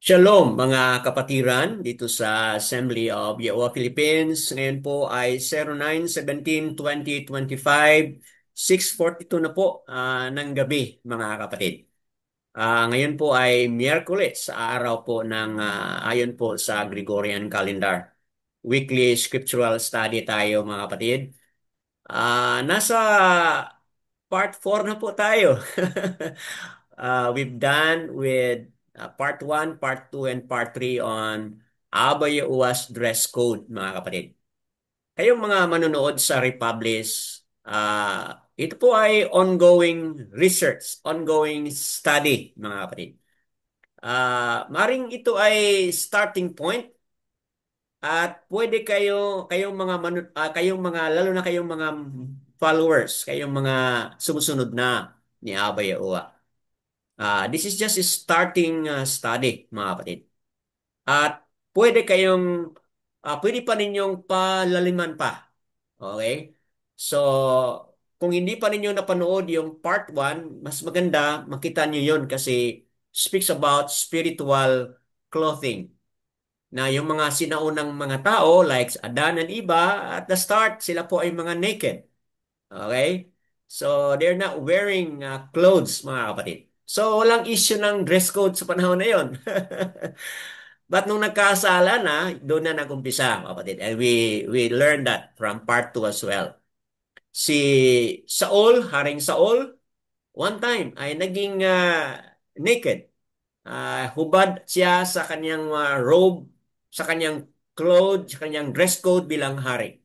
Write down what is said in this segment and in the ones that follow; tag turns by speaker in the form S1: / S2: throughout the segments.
S1: Shalom mga kapatiran dito sa Assembly of Yahweh Philippines. Ngayon po ay 09/17/2025, 6:42 na po ng gabi mga kapatid. Ngayon po ay Miyerkules sa araw po ng ayon po sa Gregorian calendar. Weekly scriptural study tayo mga kapatid. Nasa part 4 na po tayo. We've done with part 1, part 2, and part 3 on Aba Yahuwah's dress code, mga kapatid. Kayong mga manonood sa Republish, ito po ay ongoing research, ongoing study, mga kapatid. Maring ito ay starting point at pwede kayong mga kayong mga lalo na kayong mga followers, kayong mga sumusunod na ni Aba Yahuwah. This is just a starting study, mga kapatid. At pwede pa ninyong palaliman pa. Okay? So, kung hindi pa ninyo napanood yung part 1, mas maganda makita niyo yun kasi speaks about spiritual clothing. Na yung mga sinaunang mga tao like Adan and Eva, at the start, sila po ay mga naked. Okay? So, they're not wearing clothes, mga kapatid. So, walang issue ng dress code sa panahon na yon. But nung nagkasala na, doon na nag-umpisa, mga kapatid. And we learned that from part 2 as well. Si Saul, Haring Saul, one time ay naging naked. Hubad siya sa kanyang robe, sa kanyang clothes, sa kanyang dress code bilang hari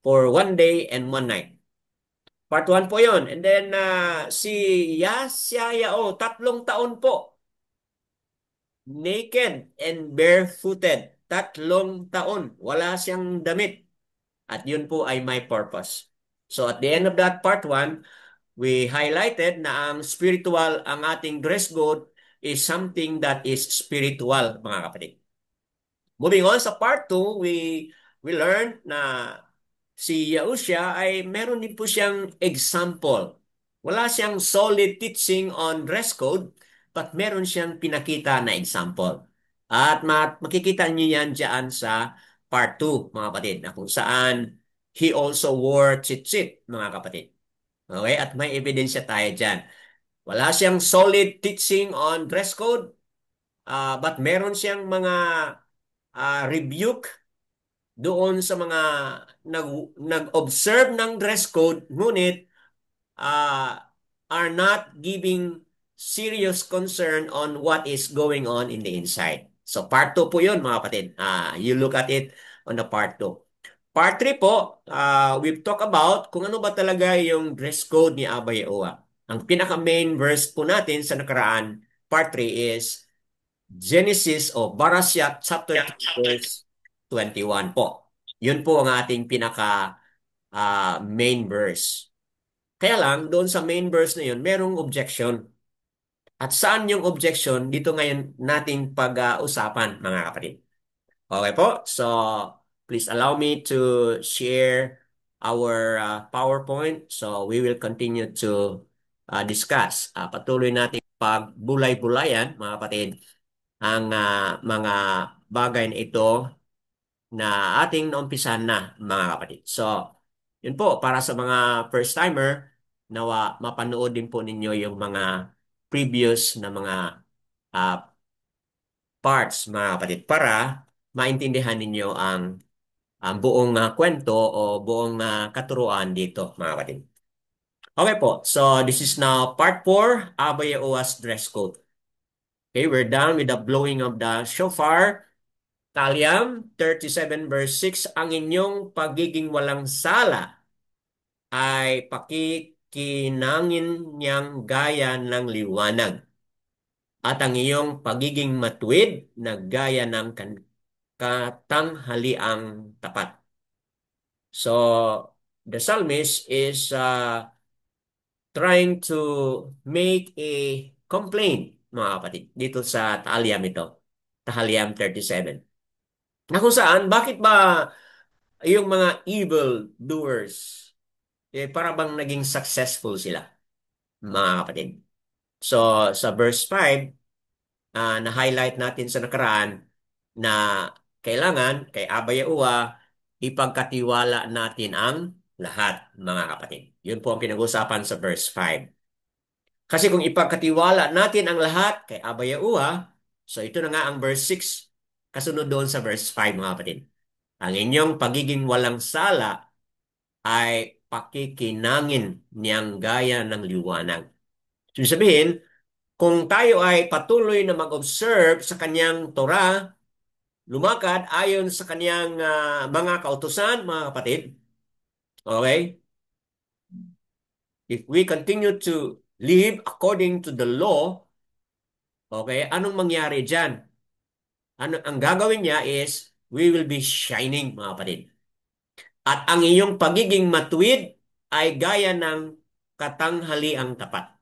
S1: for one day and one night. Part 1 po yon. And then si Yasayao, 3 taon po, naked and barefooted. 3 taon. Wala siyang damit. At yun po ay my purpose. So at the end of that part 1, we highlighted na ang ating dress code is something that is spiritual, mga kapatid. Moving on sa part 2, we learned na si Yahusha ay meron din po siyang example. Wala siyang solid teaching on dress code, but meron siyang pinakita na example. At makikita niyo yan dyan sa part 2, mga kapatid, na kung saan he also wore tzitzit, mga kapatid. Okay? At may ebidensya tayo dyan. Wala siyang solid teaching on dress code, but meron siyang mga rebuke doon sa mga nag, nag-observe ng dress code, ngunit uh, are not giving serious concern on what is going on in the inside. So part 2 po yun, mga kapatid. You look at it on the part 2. Part 3 po, we've talked about kung ano ba talaga yung dress code ni Abba Yehoah. Ang pinaka-main verse po natin sa nakaraan, part 3 is Genesis o Barashat chapter 3 verse 21 po. Yun po ang ating pinaka main verse. Kaya lang, doon sa main verse na yun, merong objection. At saan yung objection? Dito ngayon nating pag-usapan, mga kapatid. Okay po? So, please allow me to share our PowerPoint. So, we will continue to discuss. Patuloy natin pagbulay-bulayan, mga kapatid, ang mga bagay na ito na ating naumpisahan na, mga kapatid. So, yun po, para sa mga first-timer, nawa mapanood din po ninyo yung mga previous na mga ah, parts, mga kapatid, para maintindihan ninyo ang buong kwento o buong katuruan dito, mga kapatid. Okay po, so this is now part 4, Abba Yahuwah's dress code. Okay, we're done with the blowing of the shofar. Talyam 37 verse 6, ang inyong pagiging walang sala ay pakikinangin niyang gaya ng liwanag at ang iyong pagiging matuwid na gaya ng katanghaliang tapat. So, the psalmist is trying to make a complaint, mga kapatid, dito sa Talyam ito. Talyam 37. Na kung saan, bakit ba yung mga evil doers, para bang naging successful sila, mga kapatid? So, sa verse 5, na-highlight natin sa nakaraan na kailangan kay Aba Yahuwah ipagkatiwala natin ang lahat, mga kapatid. Yun po ang pinag-usapan sa verse 5. Kasi kung ipagkatiwala natin ang lahat kay Aba Yahuwah, so ito na nga ang verse 6, kasunod doon sa verse 5, mga kapatid. Ang inyong pagiging walang sala ay pakikinangin niyang gaya ng liwanag. So, sabihin, kung tayo ay patuloy na mag-observe sa kanyang Torah, lumakad ayon sa kanyang mga kautusan, mga kapatid, okay? If we continue to live according to the law, okay, anong mangyari dyan? Ano, ang gagawin niya is, we will be shining, mga kapatid. At ang iyong pagiging matuwid ay gaya ng katanghaliang tapat.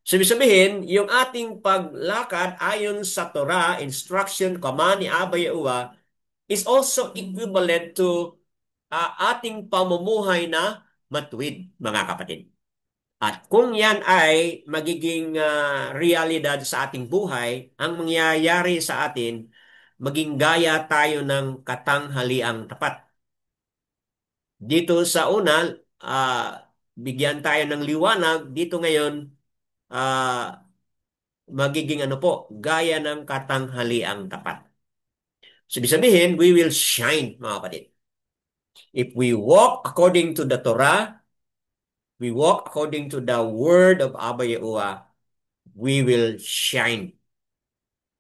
S1: So, ibig sabihin, yung ating paglakad ayon sa Torah, instruction, command ni Abba Yahuwah is also equivalent to ating pamumuhay na matuwid, mga kapatid. At kung yan ay magiging realidad sa ating buhay, ang mangyayari sa atin, maging gaya tayo ng katanghaliang tapat. Dito sa una, bigyan tayo ng liwanag. Dito ngayon, ah, magiging ano po, gaya ng katanghaliang tapat. So, ibig sabihin, we will shine, mga kapatid. If we walk according to the Torah, we walk according to the word of Abba Yahuwah, we will shine.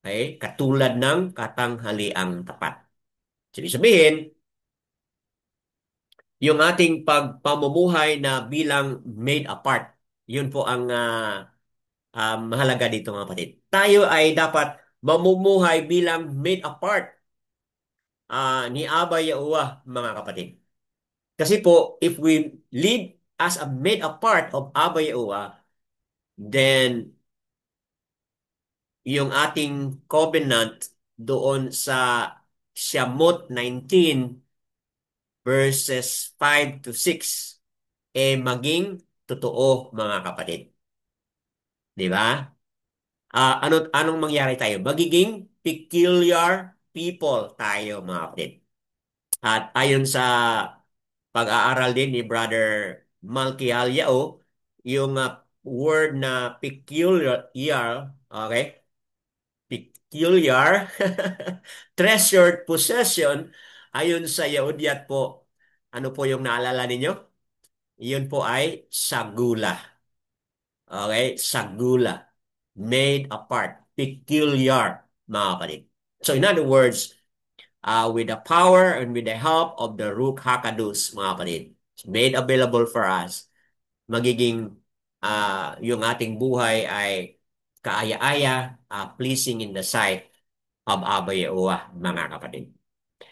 S1: Okay? Katulad ng katanghaliang tapat. So, ibig sabihin, yung ating pagpamumuhay na bilang made apart, yun po ang mahalaga dito, mga kapatid. Tayo ay dapat mamumuhay bilang made apart ni Abba Yahuwah, mga kapatid. Kasi po, if we live as a made apart of Abba Yahuwah, then yung ating covenant doon sa Shamot 19 verses 5 to 6 maging totoo, mga kapatid. Di ba? Anong mangyari tayo? Magiging peculiar people tayo, mga kapatid. At ayon sa pag-aaral din ni Brother Malki Alyao, yung word na peculiar, okay? Peculiar, treasured possession, ayon sa Yahudyat po, ano po yung naalala ninyo? Yun po ay sagula. Okay? Sagula. Made apart. Peculiar, mga kapatid. So in other words, with the power and with the help of the Ruach HaKodesh, mga kapatid, made available for us, magiging yung ating buhay ay kaaya-aya, pleasing in the sight of Abba Yahuwah, mga kapatid.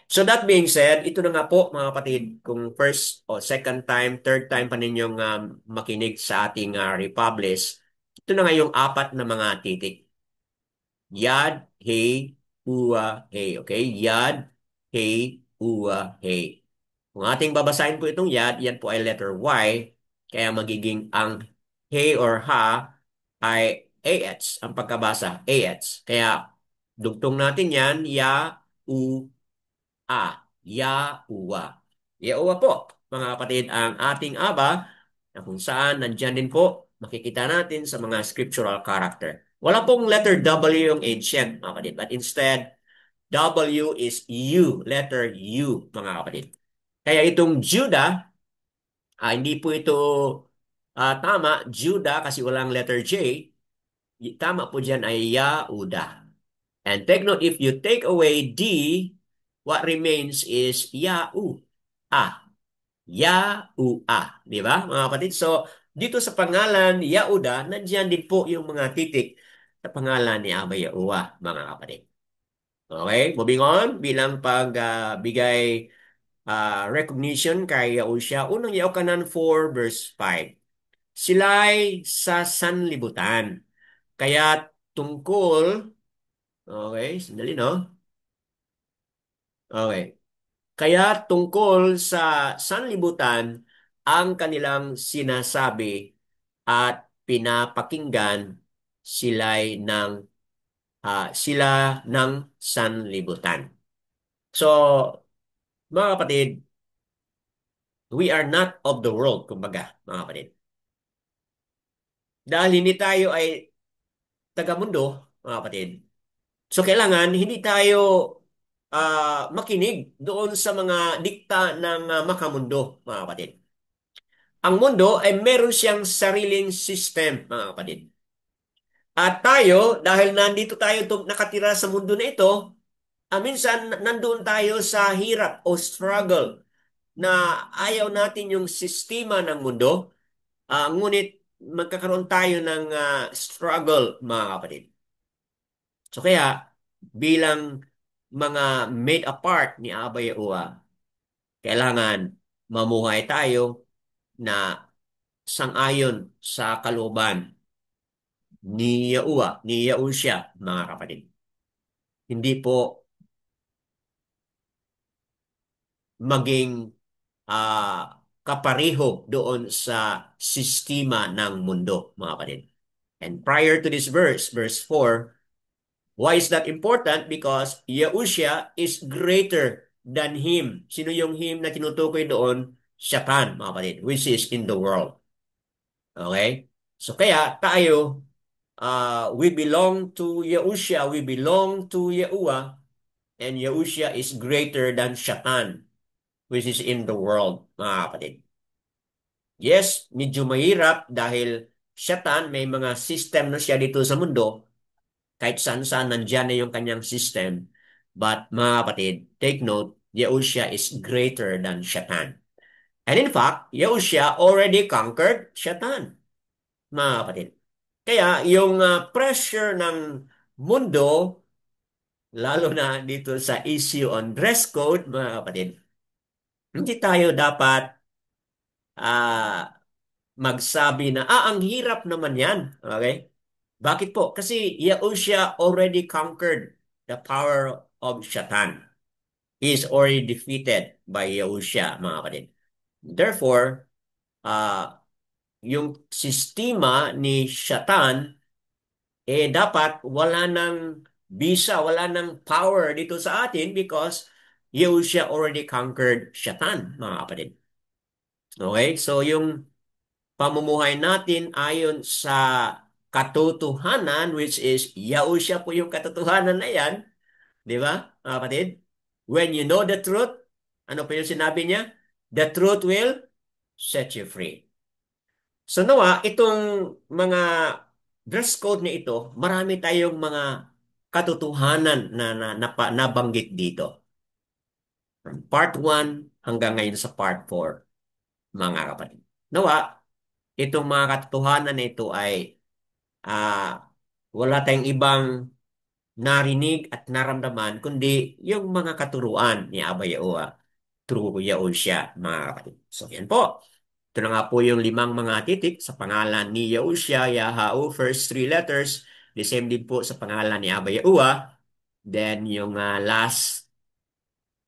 S1: So that being said, ito na nga po, mga kapatid, kung first o second time, third time pa ninyong makinig sa ating Republish, ito na nga yung apat na mga titik. Yad, Hey, Ua, Hey. Okay? Yad, Hey, Ua, Hey. Kung ating babasahin po itong yad, yan po ay letter Y. Kaya magiging ang Hey or Ha ay AH, ang pagkabasa, AH. Kaya dugtong natin yan, Ya, U, Yahuwah. Yahuwah po, mga kapatid, ang ating Aba na kung saan nandyan din po makikita natin sa mga scriptural character. Wala pong letter W yung ancient, mga kapatid, but instead, W is U, letter U, mga kapatid. Kaya itong Judah, hindi po ito tama, Judah, kasi walang letter J. Tama po dyan ay Yahuda. And take note, if you take away D, what remains is Yau. Yaua. Di ba, mga kapatid? So, dito sa pangalan Yauda, nandiyan din po yung mga titik sa pangalan ni Aba Yahuwah, mga kapatid. Okay, moving on, bilang pagbigay recognition kay Yahusha, unang Yaokanan 4 verse 5. Sila'y sa sanlibutan. Kaya tungkol, okay, sandali no? Okay. Kaya tungkol sa sanlibutan ang kanilang sinasabi at pinapakinggan sila'y ng sila ng sanlibutan. So, mga kapatid, we are not of the world, kumbaga, mga kapatid. Dahil hindi tayo ay taga-mundo, mga kapatid. So, kailangan hindi tayo makinig doon sa mga dikta ng makamundo, mga kapatid. Ang mundo ay meron siyang sariling system, mga kapatid. At tayo, dahil nandito tayo nakatira sa mundo na ito, minsan nandoon tayo sa hirap o struggle na ayaw natin yung sistema ng mundo, ngunit magkakaroon tayo ng struggle, mga kapatid. So kaya, bilang mga made apart ni Aba Yahuwah, kailangan mamuhay tayo na sang-ayon sa kalooban ni Yahuwah, ni Yahushua, mga kapatid. Hindi po maging kapareho doon sa sistema ng mundo, mga kapatid. And prior to this verse, verse 4, why is that important? Because Yahushua is greater than him. Sino yung him na tinutukoy doon? Satan, mga kapatid, which is in the world. Okay? So kaya tayo, we belong to Yahushua, we belong to Yahuwah, and Yahushua is greater than Satan, which is in the world, mga kapatid. Yes, medyo mahirap dahil Satan may mga system na siya dito sa mundo, kahit saan-saan nandyan na yung kanyang system. But mga kapatid, take note, Yahushua is greater than Satan. And in fact, Yahushua already conquered Satan, mga kapatid. Kaya yung pressure ng mundo, lalo na dito sa issue on dress code, mga kapatid, hindi tayo dapat ah, magsabi na, ang hirap naman yan. Okay? Bakit po? Kasi Yahushua already conquered the power of Satan. He is already defeated by Yahushua, mga kapatid. Therefore, yung sistema ni Satan, dapat wala nang bisa, wala nang power dito sa atin because Yahushua already conquered Satan, mga kapatid. Okay? So, yung pamumuhay natin ayon sa katotohanan, which is Yahushua po yung katotohanan na yan, di ba, mga kapatid? When you know the truth, ano pa yung sinabi niya? The truth will set you free. So nawa, itong mga dress code na ito, marami tayong mga katotohanan na nabanggit dito. From part 1 hanggang ngayon sa part 4, mga kapatid. Nawa, itong mga katotohanan na ito ay wala tayong ibang narinig at naramdaman kundi yung mga katuruan ni Aba Yahuwah through Yahushua, mga kapatid. So yan po. Ito na nga po yung 5 mga titik sa pangalan ni Yahushua, Yahau, first 3 letters. The same din po sa pangalan ni Aba Yahuwah. Then yung last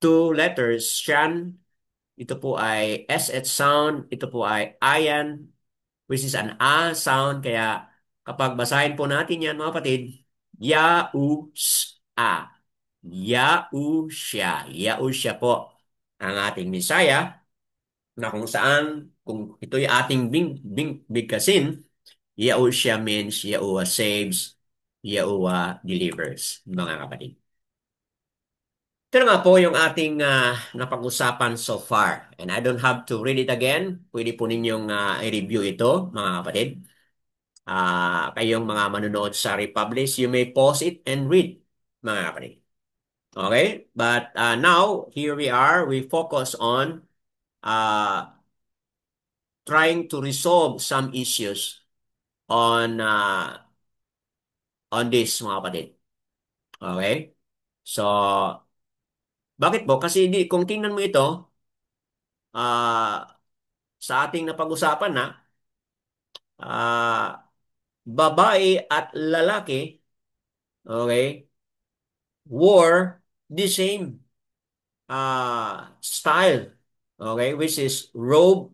S1: 2 letters, Shan, ito po ay SH sound, ito po ay Ayan, which is an A sound. Kaya kapag basahin po natin yan, mga kapatid, Yahusha. Yahusha. Yahusha po ang ating Misaya na kung saan, kung ito'y ating bigkasin, Yahusha means Yahuwah saves, Yahuwah delivers, mga kapatid. Ito na nga po yung ating napag-usapan so far. And I don't have to read it again. Pwede po ninyong i-review ito, mga kapatid. Kayong mga manonood sa Republish, you may pause it and read, mga kapatid. Okay? But now, here we are. We focus on trying to resolve some issues on this, mga kapatid. Okay? So, bakit po? Kasi kung tingnan mo ito, ah, sa ating napag-usapan na, babae at lalaki, okay, wore the same style, okay, which is robe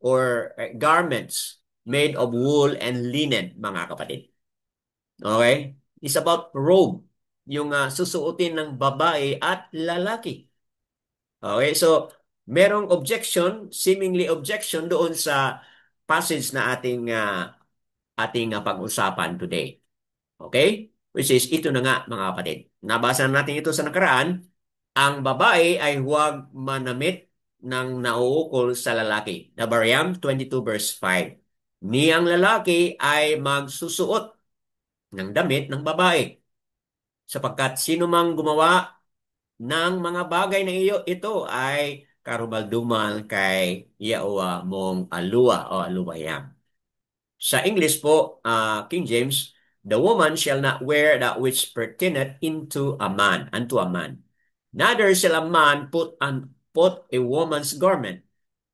S1: or garments made of wool and linen, mga kapatid. Okay? is about robe, yung susuotin ng babae at lalaki. Okay, so merong objection, seemingly objection doon sa passage na ating pag-usapan today. Okay? Which is ito na nga mga kapatid. Nabasa natin ito sa nakaraan, ang babae ay huwag manamit ng nauukol sa lalaki. Nabariyam 22 verse 5. Ni ang lalaki ay magsusuot ng damit ng babae. Sapagkat sino mang gumawa ng mga bagay na ito ay karubaldumal kay Yawa mong alua o aluwayam. Sa English po, King James, the woman shall not wear that which pertaineth unto a man. Neither shall a man put a woman's garment,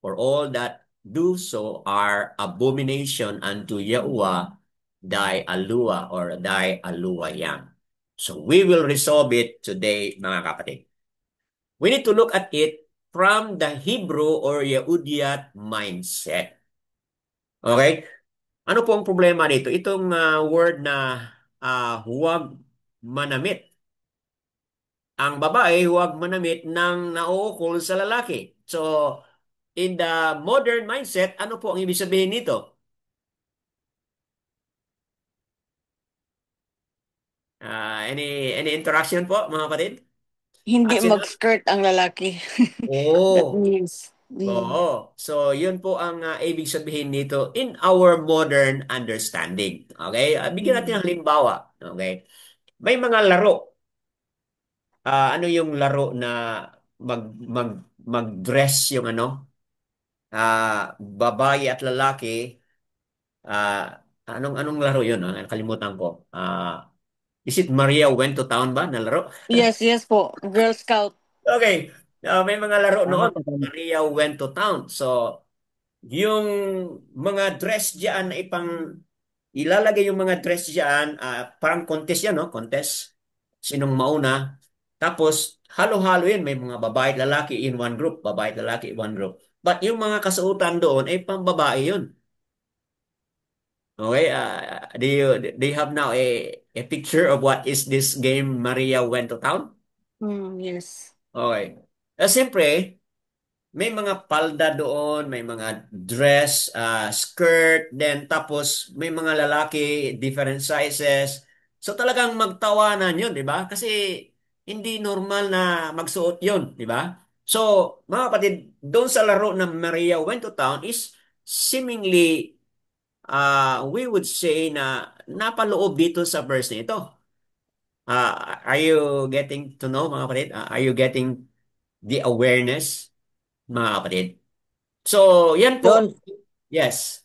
S1: for all that do so are abomination unto Yahuwah, thy alua or thy aluwayam. So we will resolve it today, mga kapatid. We need to look at it from the Hebrew or Yehudiot mindset. Okay? Ano po ang problema dito? Itong word na huwag manamit. Ang babae huwag manamit ng nauukol sa lalaki. So, in the modern mindset, ano po ang ibig sabihin nito? Any interaction po, mga kapatid?
S2: Hindi
S1: At sino?
S2: mag-skirt ang lalaki. That
S1: Oo.
S2: means,
S1: Oo. So, yun po ang ibig sabihin nito in our modern understanding. Okay? Bigyan natin ng
S2: mm,
S1: halimbawa. Okay? May mga laro. Ano yung laro na mag mag mag-dress yung babae at lalaki, anong laro yun? Nakalimutan ko. Is it Maria went to town ba na laro?
S2: yes, yes po. Girl Scout.
S1: Okay. May mga laro
S3: Tama
S1: noon.
S3: po, tama.
S1: Maria went to town. So, yung mga dress diyan na ilalagay yung mga dress diyan, parang contest yan, no? Contest. Sinong mauna. Tapos, halo-halo yan. May mga babae at lalaki in one group. Babae at lalaki in one group. But yung mga kasuotan doon ay pang babae yun. Okay? Do you have now a picture of what is this game Maria went to town?
S2: Yes.
S1: Okay. Siyempre, may mga palda doon, may mga dress, skirt, then tapos may mga lalaki, different sizes. So talagang magtawanan yun, di ba? Kasi hindi normal na magsuot yun, di ba? So, mga kapatid, doon sa laro ng Maria went to town is seemingly, we would say na napaloob dito sa verse na ito. Are you getting to know, mga kapatid? Are you getting the awareness, mga kapatid? So, yan po.
S3: Yun,
S1: Yes.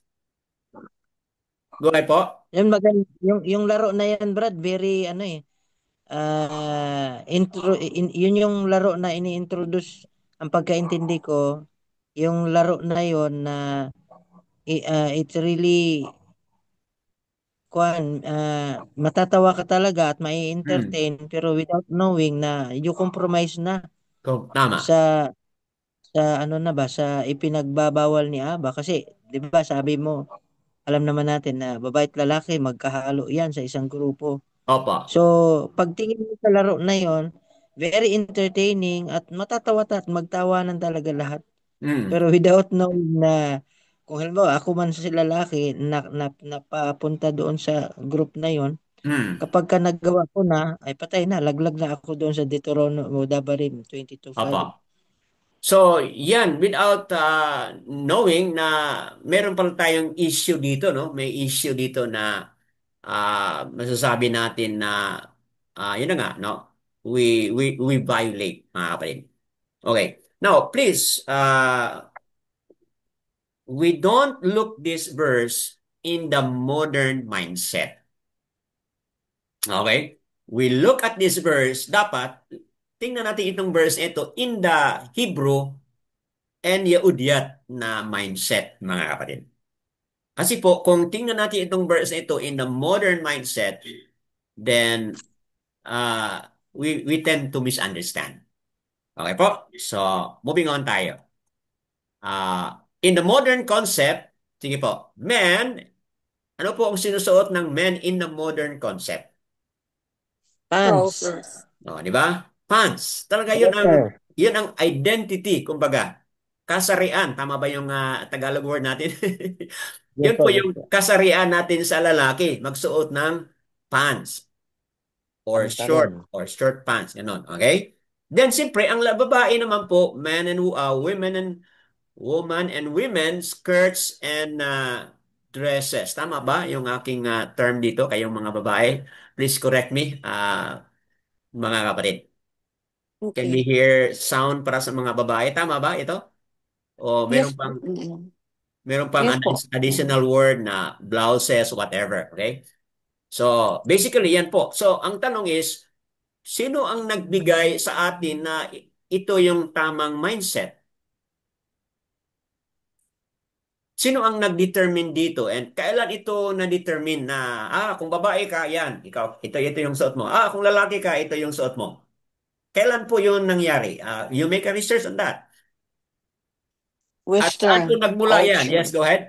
S1: Go ahead po.
S3: yun maganda. Yung laro na yan, Brad, very ano eh. Yun yung laro na ini-introduce ang pagkaintindi ko. Yung laro na yon na it's really matatawa ka talaga at
S1: Hmm.
S3: mai-entertain pero without knowing na you compromise na
S1: Tama.
S3: sa ano na ba sa ipinagbabawal ni Aba kasi 'di ba sabi mo alam naman natin na babae at lalaki magkahalo yan sa isang grupo.
S1: Opo.
S3: So, pagtingin mo sa laro na yon, very entertaining at matatawa at magtawanan talaga lahat.
S1: Hmm.
S3: Pero without knowing na kung halimbawa ako man sa lalaki napapunta doon sa group na yon,
S1: Hmm.
S3: kapag ka nagawa ko na, ay patay na, laglag na ako doon sa Deuteronomy, Dabarim 22:5.
S1: Opo. So, yan, without knowing na meron pala tayong issue dito, no? May issue dito na masasabi natin na yun na nga, no? We violate, mga kapatid. Okay. Now, please, we don't look this verse in the modern mindset. Okay? We look at this verse, dapat tingnan natin itong verse ito in the Hebrew and Yehudiot na mindset, mga kapatid. Kasi po, kung tingnan natin itong verse ito in the modern mindset, then we tend to misunderstand. Okay po? So, moving on tayo. In the modern concept, sige po, men, ano po ang sinusuot ng men in the modern concept?
S3: Pants.
S2: Trousers.
S1: O, di ba? Pants. Talaga
S3: Sweater.
S1: yun ang identity, kumbaga. Kasarian. Tama ba yung Tagalog word natin?
S3: Yes
S1: Yun
S3: po,
S1: po
S3: yes
S1: yung
S3: po.
S1: kasarian natin sa lalaki. Magsuot ng pants
S3: Pantalon.
S1: or short pants. Ganon. Okay? Then, siyempre, ang babae naman po, women and woman and women, skirts and dresses. Tama ba yung aking term dito, kayong mga babae? Please correct me, mga kapatid. Can we
S2: Okay.
S1: hear sound para sa mga babae? Tama ba ito? O
S2: Yes po.
S1: meron pang
S2: Yes po.
S1: additional word na blouses, whatever. Okay? So, basically, yan po. So, ang tanong is, sino ang nagbigay sa atin na ito yung tamang mindset? Sino ang nag-determine dito? And kailan ito na-determine na, kung babae ka, yan, ito yung suot mo. Kung lalaki ka, ito yung suot mo. Kailan po yun nangyari? You make a research on that. At saan po
S2: Western
S1: nagmula yan? Yes,
S2: culture.
S1: go ahead.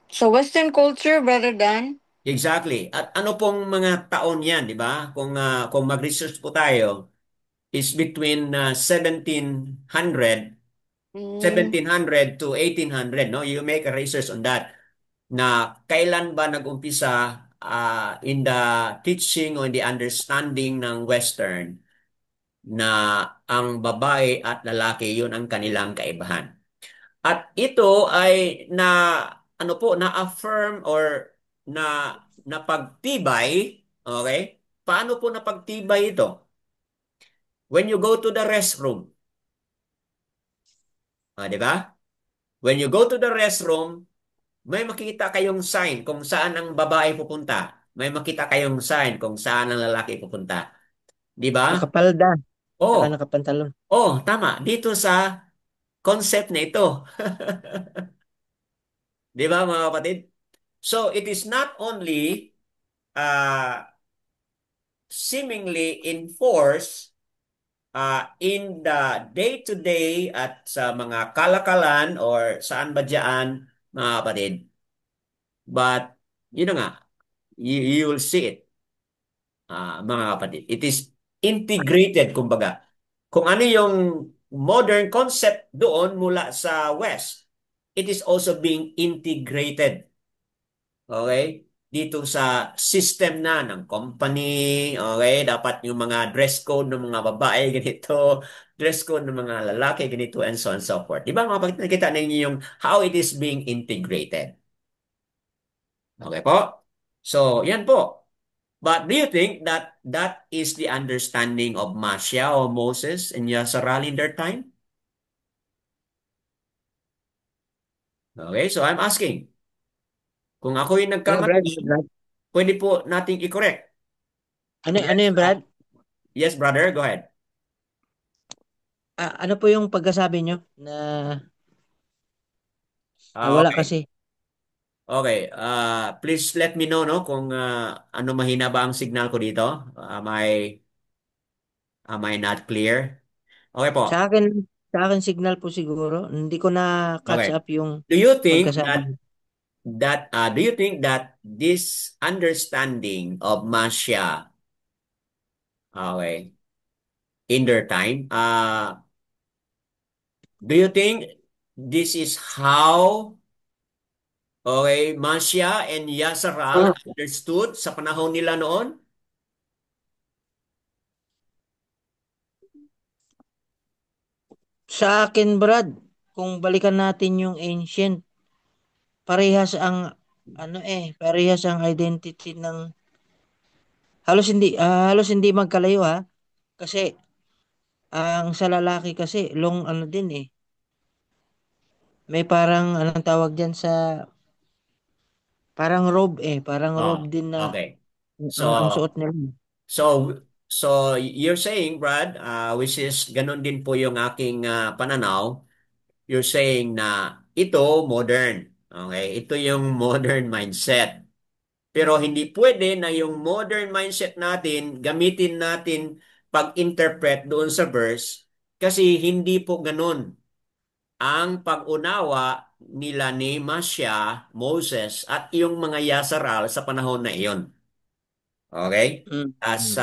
S2: So Western culture better than
S1: Exactly. At ano pong mga taon yan, di ba? Kung mag-research po tayo, is between
S2: mm,
S1: 1700 to 1800, no? You make a research on that. Na kailan ba nag-umpisa in the teaching or in the understanding ng Western na ang babae at lalaki yun ang kanilang kaibahan. At ito ay ano po, na-affirm or na napagtibay, okay? Paano po napagtibay ito? When you go to the restroom, di ba? When you go to the restroom, may makita kayong sign kung saan ang babae pupunta. May makita kayong sign kung saan ang lalaki pupunta. Di ba?
S3: Nakapalda. Saka
S1: Oh,
S3: nakapantalon.
S1: tama. Dito sa concept na ito. Di ba, mga kapatid? So, it is not only uh, seemingly enforced in the day-to-day at sa mga kalakalan or saan ba diyan, mga kapatid. But, yun na nga, you will see it, mga kapatid. It is integrated, kumbaga. Kung ano yung modern concept doon mula sa West, it is also being integrated. Okay? Dito sa system na ng company, okay? Dapat yung mga dress code ng mga babae, ganito, dress code ng mga lalaki, ganito, and so on and so forth. Di ba mga nakita ninyo yung how it is being integrated? Okay po? So, yan po. But do you think that that is the understanding of Masya or Moses and Yasharal in their time? Okay, so I'm asking, kung ako yung
S3: Ano, Brad?
S1: nagkamali, pwede po nating i-correct.
S3: Ano
S1: Yes,
S3: yun, Brad?
S1: yes, brother, go ahead.
S3: Ano po yung pagkasabi nyo na nawala
S1: Okay.
S3: kasi?
S1: Okay. Please let me know, no, kung ano mahina ba ang signal ko dito. Am I not clear? Okay
S3: Sa
S1: po.
S3: akin, sa akin signal po siguro. Hindi ko na catch
S1: Okay.
S3: up yung
S1: Do you think
S3: pagkasabi.
S1: do you think that this understanding of Masya, okay, in their time, do you think this is how, okay, Masya and Yasaral understood sa panahon nila noon?
S3: Sa akin, Brad, kung balikan natin yung ancient, parehas ang identity ng halos hindi magkalayo ha. Kasi ang sa lalaki kasi long ano din eh. May parang anong tawag diyan sa parang robe
S1: Oh,
S3: din na
S1: okay.
S3: ang
S1: So,
S3: suot nila.
S1: So, so you're saying, Brad, which is ganun din po yung aking pananaw, you're saying na ito modern. Okay? Ito yung modern mindset. Pero hindi pwede na yung modern mindset natin, gamitin natin pag-interpret doon sa verse kasi hindi po ganun ang pag-unawa nila ni Masya, Moses at yung mga Yasaral sa panahon na iyon. Okay?
S3: Mm.
S1: As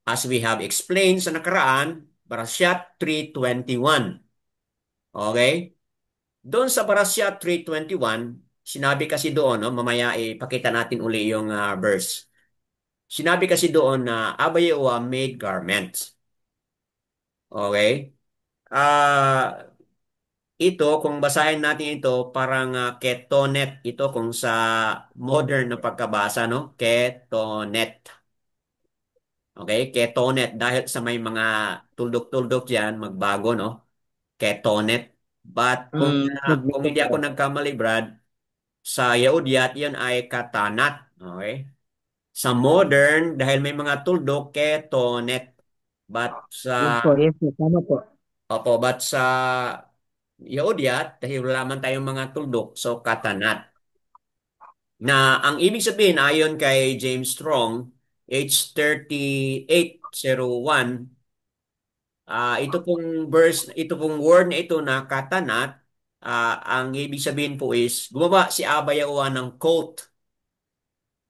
S1: as we have explained sa nakaraan, Barasyat 3:21. Okay? Doon sa Barasyat 3:21, sinabi kasi doon, no, mamaya ipakita natin uli yung verse. Sinabi kasi doon na Abayewa made garments. Okay? Ah, ito, kung basahin natin ito, parang ketonet ito kung sa modern na pagkabasa, no? Ketonet. Okay? Ketonet. Dahil sa may mga tuldok-tuldok dyan, magbago, no? Ketonet. But kung hindi ako
S3: Nagmimikro.
S1: nagkamali, Brad, sa Yehudiyat, yan ay katanat. Okay? Sa modern, dahil may mga tuldok, ketonet. But sa,
S3: Yun po, yes po, tama po.
S1: but sa Yehudiyat, dahil wala man tayong mga tuldok, so katanat. Na ang ibig sabihin, ayon kay James Strong, H3801, ito pong word na ito na katanat, ang ibig sabihin po is, gumawa si Abba Yahuwah ng coat.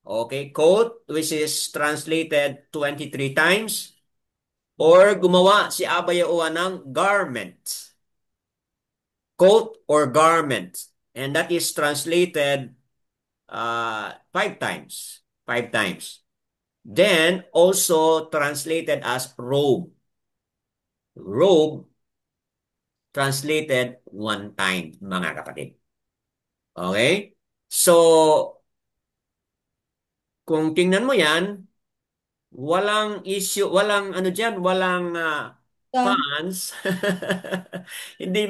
S1: Okay, coat, which is translated 23 times, or gumawa si Abba Yahuwah ng garment. Coat or garment. And that is translated 5 times. 5 times. Then, also translated as robe. Robe, translated 1 time, mga kapatid. Okay? So, kung tingnan mo yan, walang issue, walang ano diyan, walang
S2: Son.
S1: fans. Hindi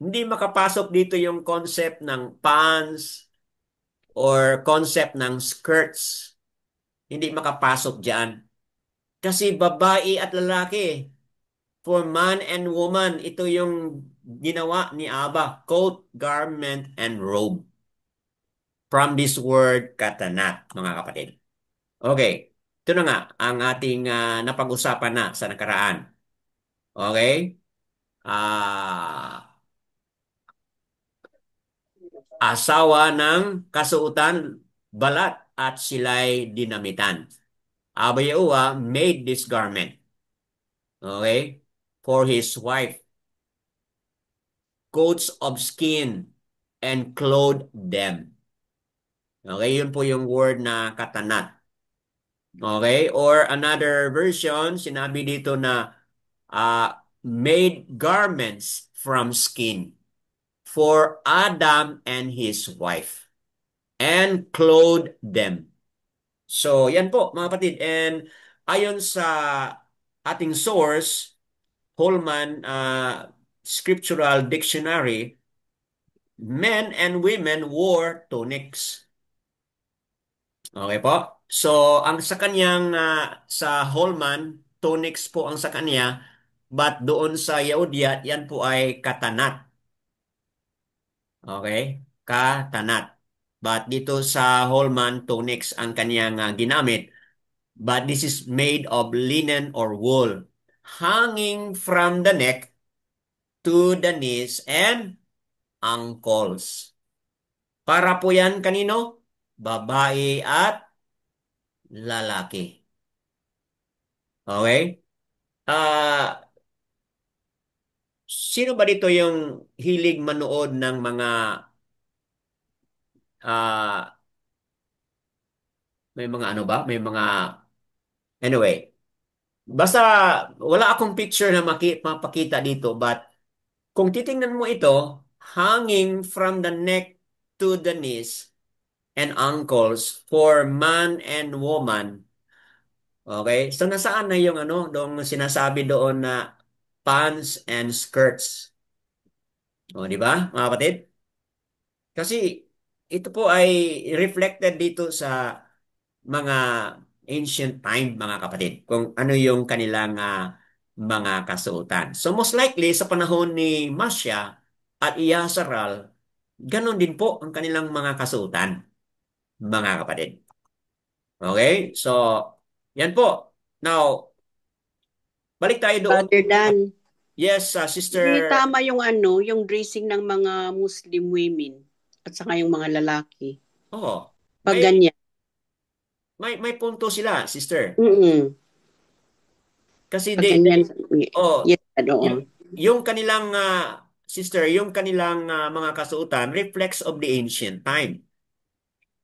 S1: hindi makapasok dito yung concept ng pants or concept ng skirts. Hindi makapasok diyan. Kasi babae at lalaki, for man and woman, ito yung ginawa ni Abba, coat, garment, and robe. From this word, katanat, mga kapatid. Okay, ito na nga ang ating napag-usapan na sa nakaraan. Okay? Asawa ng kasuotan, balat, at sila'y dinamitan. Abba Yahuwah made this garment. Okay? For his wife, coats of skin, and clothed them. Okay? Yun po yung word na katanat. Okay? Or another version, sinabi dito na made garments from skin for Adam and his wife and clothed them. So, yan po mga kapatid. And ayon sa ating source, Holman Scriptural Dictionary, men and women wore tunics. Okay po? So, ang sa kanyang, sa Holman, tunics po ang sa kanya, but doon sa Yahudiya, yan po ay katanat. Okay? Katanat. But dito sa Holman, tunics ang kanyang ginamit. But this is made of linen or wool, hanging from the neck to the knees and ankles. Para po yan kanino? Babae at lalaki. Okay? Ah, sino ba dito yung hilig manood ng mga ah, may mga ano ba? May mga anyway, basta wala akong picture na mapakita dito, but kung titingnan mo ito, hanging from the neck to the knees and ankles for man and woman. Okay? So nasaan na yung ano, doong sinasabi doon na pants and skirts. O, di ba, mga kapatid? Kasi ito po ay reflected dito sa mga ancient time, mga kapatid, kung ano yung kanilang mga kasuotan. So most likely sa panahon ni Masya at Iyasaral, ganon din po ang kanilang mga kasuotan, mga kapatid. Okay? So, yan po. Now, balik tayo doon.
S4: Brother Dan,
S1: Yes,
S4: hindi
S1: Sister.
S4: tama yung yung dressing ng mga Muslim women at saka yung mga lalaki.
S1: Oh,
S4: Pag ganyan.
S1: may punto sila, sister.
S4: Mm.
S1: Kasi
S4: Pag ganyan,
S1: oh,
S4: yes, oo.
S1: yung kanilang sister, yung kanilang mga kasuotan reflects of the ancient time.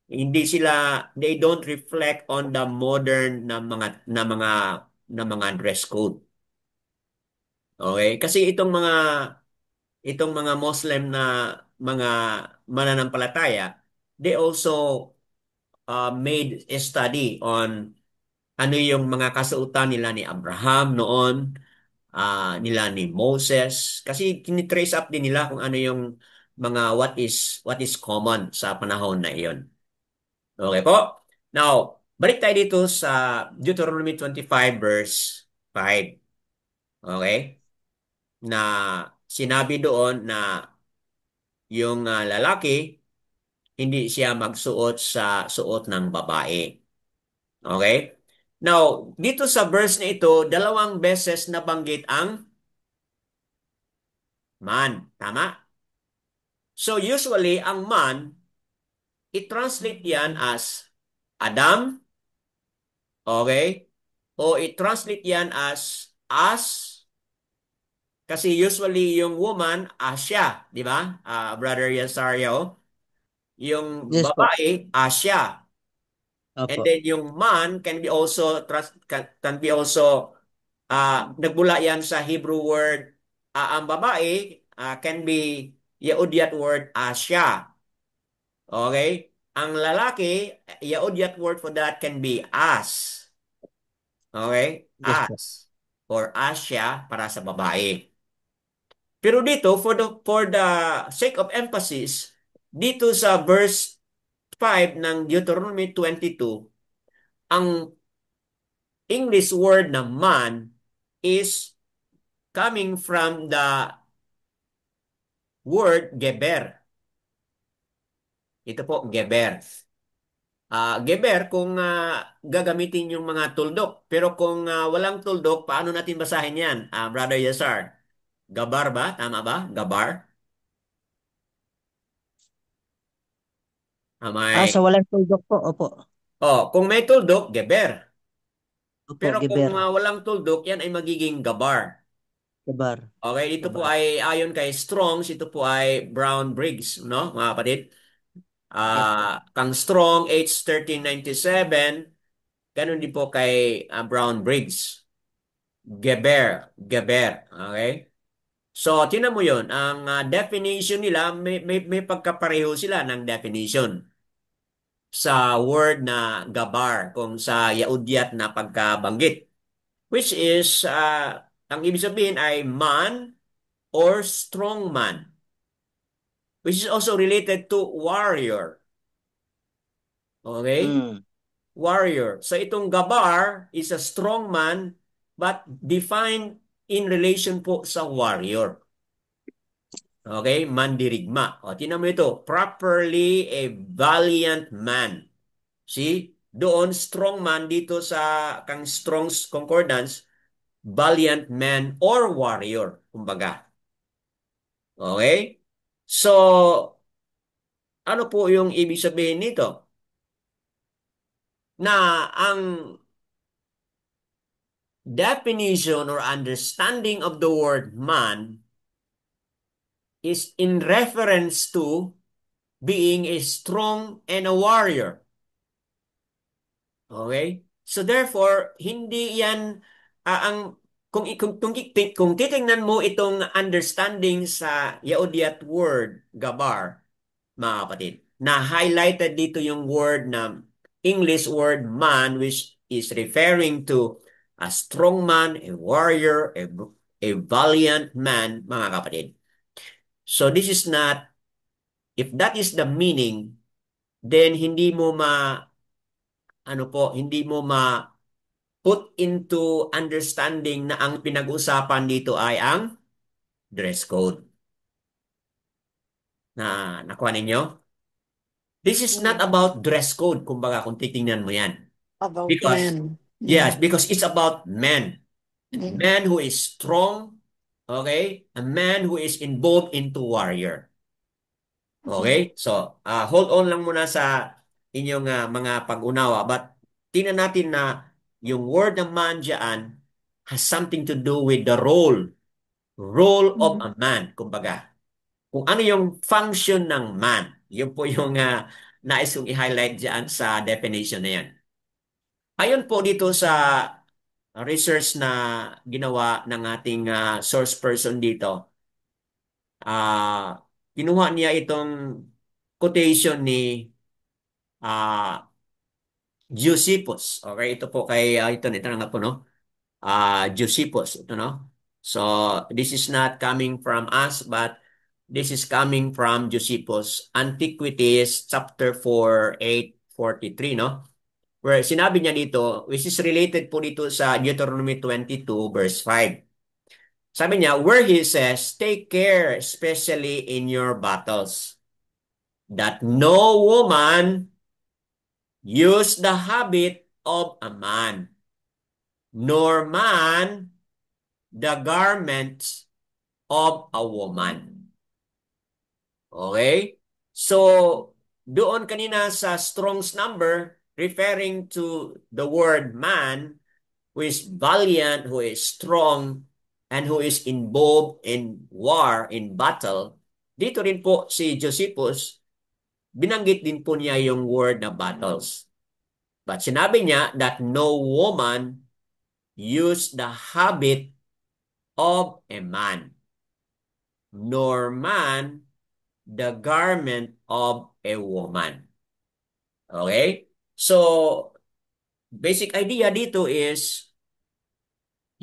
S1: Hindi sila they don't reflect on the modern na mga dress code. Okay? Kasi itong mga Muslim na mga mananampalataya, they also made a study on ano yung mga kasuotan nila ni Abraham noon, nila ni Moses, kasi tinitrace up din nila kung ano yung mga what is common sa panahon na iyon. Okay po? Now, balik tayo dito sa Deuteronomy 25 verse 5. Okay? Na sinabi doon na yung lalaki, hindi siya magsuot sa suot ng babae. Okay? Now, dito sa verse na ito, dalawang beses nabanggit ang man. Tama? So usually, ang man, i-translate yan as Adam, okay? O i-translate yan as, kasi usually yung woman, Asya, di ba? Brother Yasario. Yung
S3: Yes po.
S1: babae, Asya. And
S3: Opo.
S1: then yung man can be also nagbula yan sa Hebrew word. Ang babae can be Yehudyat word Asya. Okay? Ang lalaki, Yehudyat word for that can be as. Okay?
S3: Yes po.
S1: As. Or Asya para sa babae. Pero dito, for the sake of emphasis, dito sa verse 5 ng Deuteronomy 22, ang English word na man is coming from the word geber. Ito po, geber. Geber kung gagamitin yung mga tuldok. Pero kung walang tuldok, paano natin basahin yan? Brother Yasar, gabar ba? Tama ba? Gabar?
S3: Sa
S1: May...
S3: walang tuldok po. Opo.
S1: Oh, kung may tuldok, geber.
S3: Opo,
S1: Pero kung
S3: geber.
S1: walang tuldok, yan ay magiging gabar.
S3: Gabar.
S1: Okay, ito po
S3: Gabar.
S1: ay ayon kay Strongs, ito po ay Brown Briggs, no, mga kapatid?
S3: Yes po.
S1: Kang Strong, H1397, ganun din po kay Brown Briggs. Geber, Geber, okay? So, tinan mo yun, ang definition nila, may pagkapareho sila ng definition sa word na gabar kung sa Yaudyat na pagkabanggit. Which is, ang ibig sabihin ay man or strong man. Which is also related to warrior. Okay?
S3: Mm.
S1: Warrior. So itong gabar is a strong man but defined in relation po sa warrior. Okay? Mandirigma. O, tinan mo ito. Properly a valiant man. See? Doon, strong man dito sa kang Strong's Concordance, valiant man or warrior. Kumbaga. Okay? So, ano po yung ibig sabihin nito? Na ang definition or understanding of the word man is in reference to being a strong and a warrior. Okay? So therefore, hindi yan ang kung titingnan mo itong understanding sa Yaudyat word gabar, mga kapatid, na highlighted dito yung word na English word man, which is referring to a strong man, a warrior, a valiant man, mga kapatid. So this is not, if that is the meaning, then hindi mo ma put into understanding na ang pinag-usapan dito ay ang dress code. Nakuha ninyo? This is not about dress code, kumbaga kung titingnan mo yan.
S2: About
S1: Because,
S2: men.
S1: yes, because it's about men.
S2: Mm.
S1: Man who is strong, okay? A man who is involved into warrior. Okay? So, hold on lang muna sa inyong mga pag-unawa. But tingnan natin na yung word ng man dyan has something to do with the role of
S2: Mhm.
S1: a man, kumbaga. Kung ano yung function ng man. Yun po yung nais kong i-highlight dyan sa definition na yan. Ayon po dito sa research na ginawa ng ating source person dito, ah kinuha niya itong quotation ni ah Josephus. Okay, ito po kay ito na nga po no. Josephus ito no. So this is not coming from us but this is coming from Josephus Antiquities chapter 4 843 no. Where sinabi niya dito which is related po dito sa Deuteronomy 22 verse 5. Sabi niya where he says take care especially in your battles that no woman use the habit of a man nor man the garments of a woman. Okay? So, doon kanina sa Strong's number, referring to the word man, who is valiant, who is strong, and who is involved in war, in battle, dito rin po si Josephus, binanggit din po niya yung word na battles. But sinabi niya that no woman use the habit of a man, nor man the garment of a woman. Okay? So, basic idea dito is,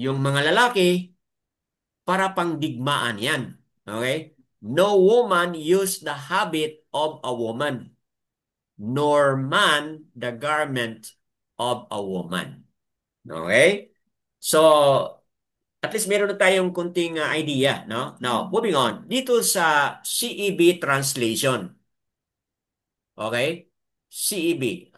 S1: yung mga lalaki, para pang digmaan yan. Okay? No woman use the habit of a woman, nor man the garment of a woman. Okay? So, at least meron na tayong kunting idea, no? Now, moving on. Dito sa CEB translation. Okay? CEB.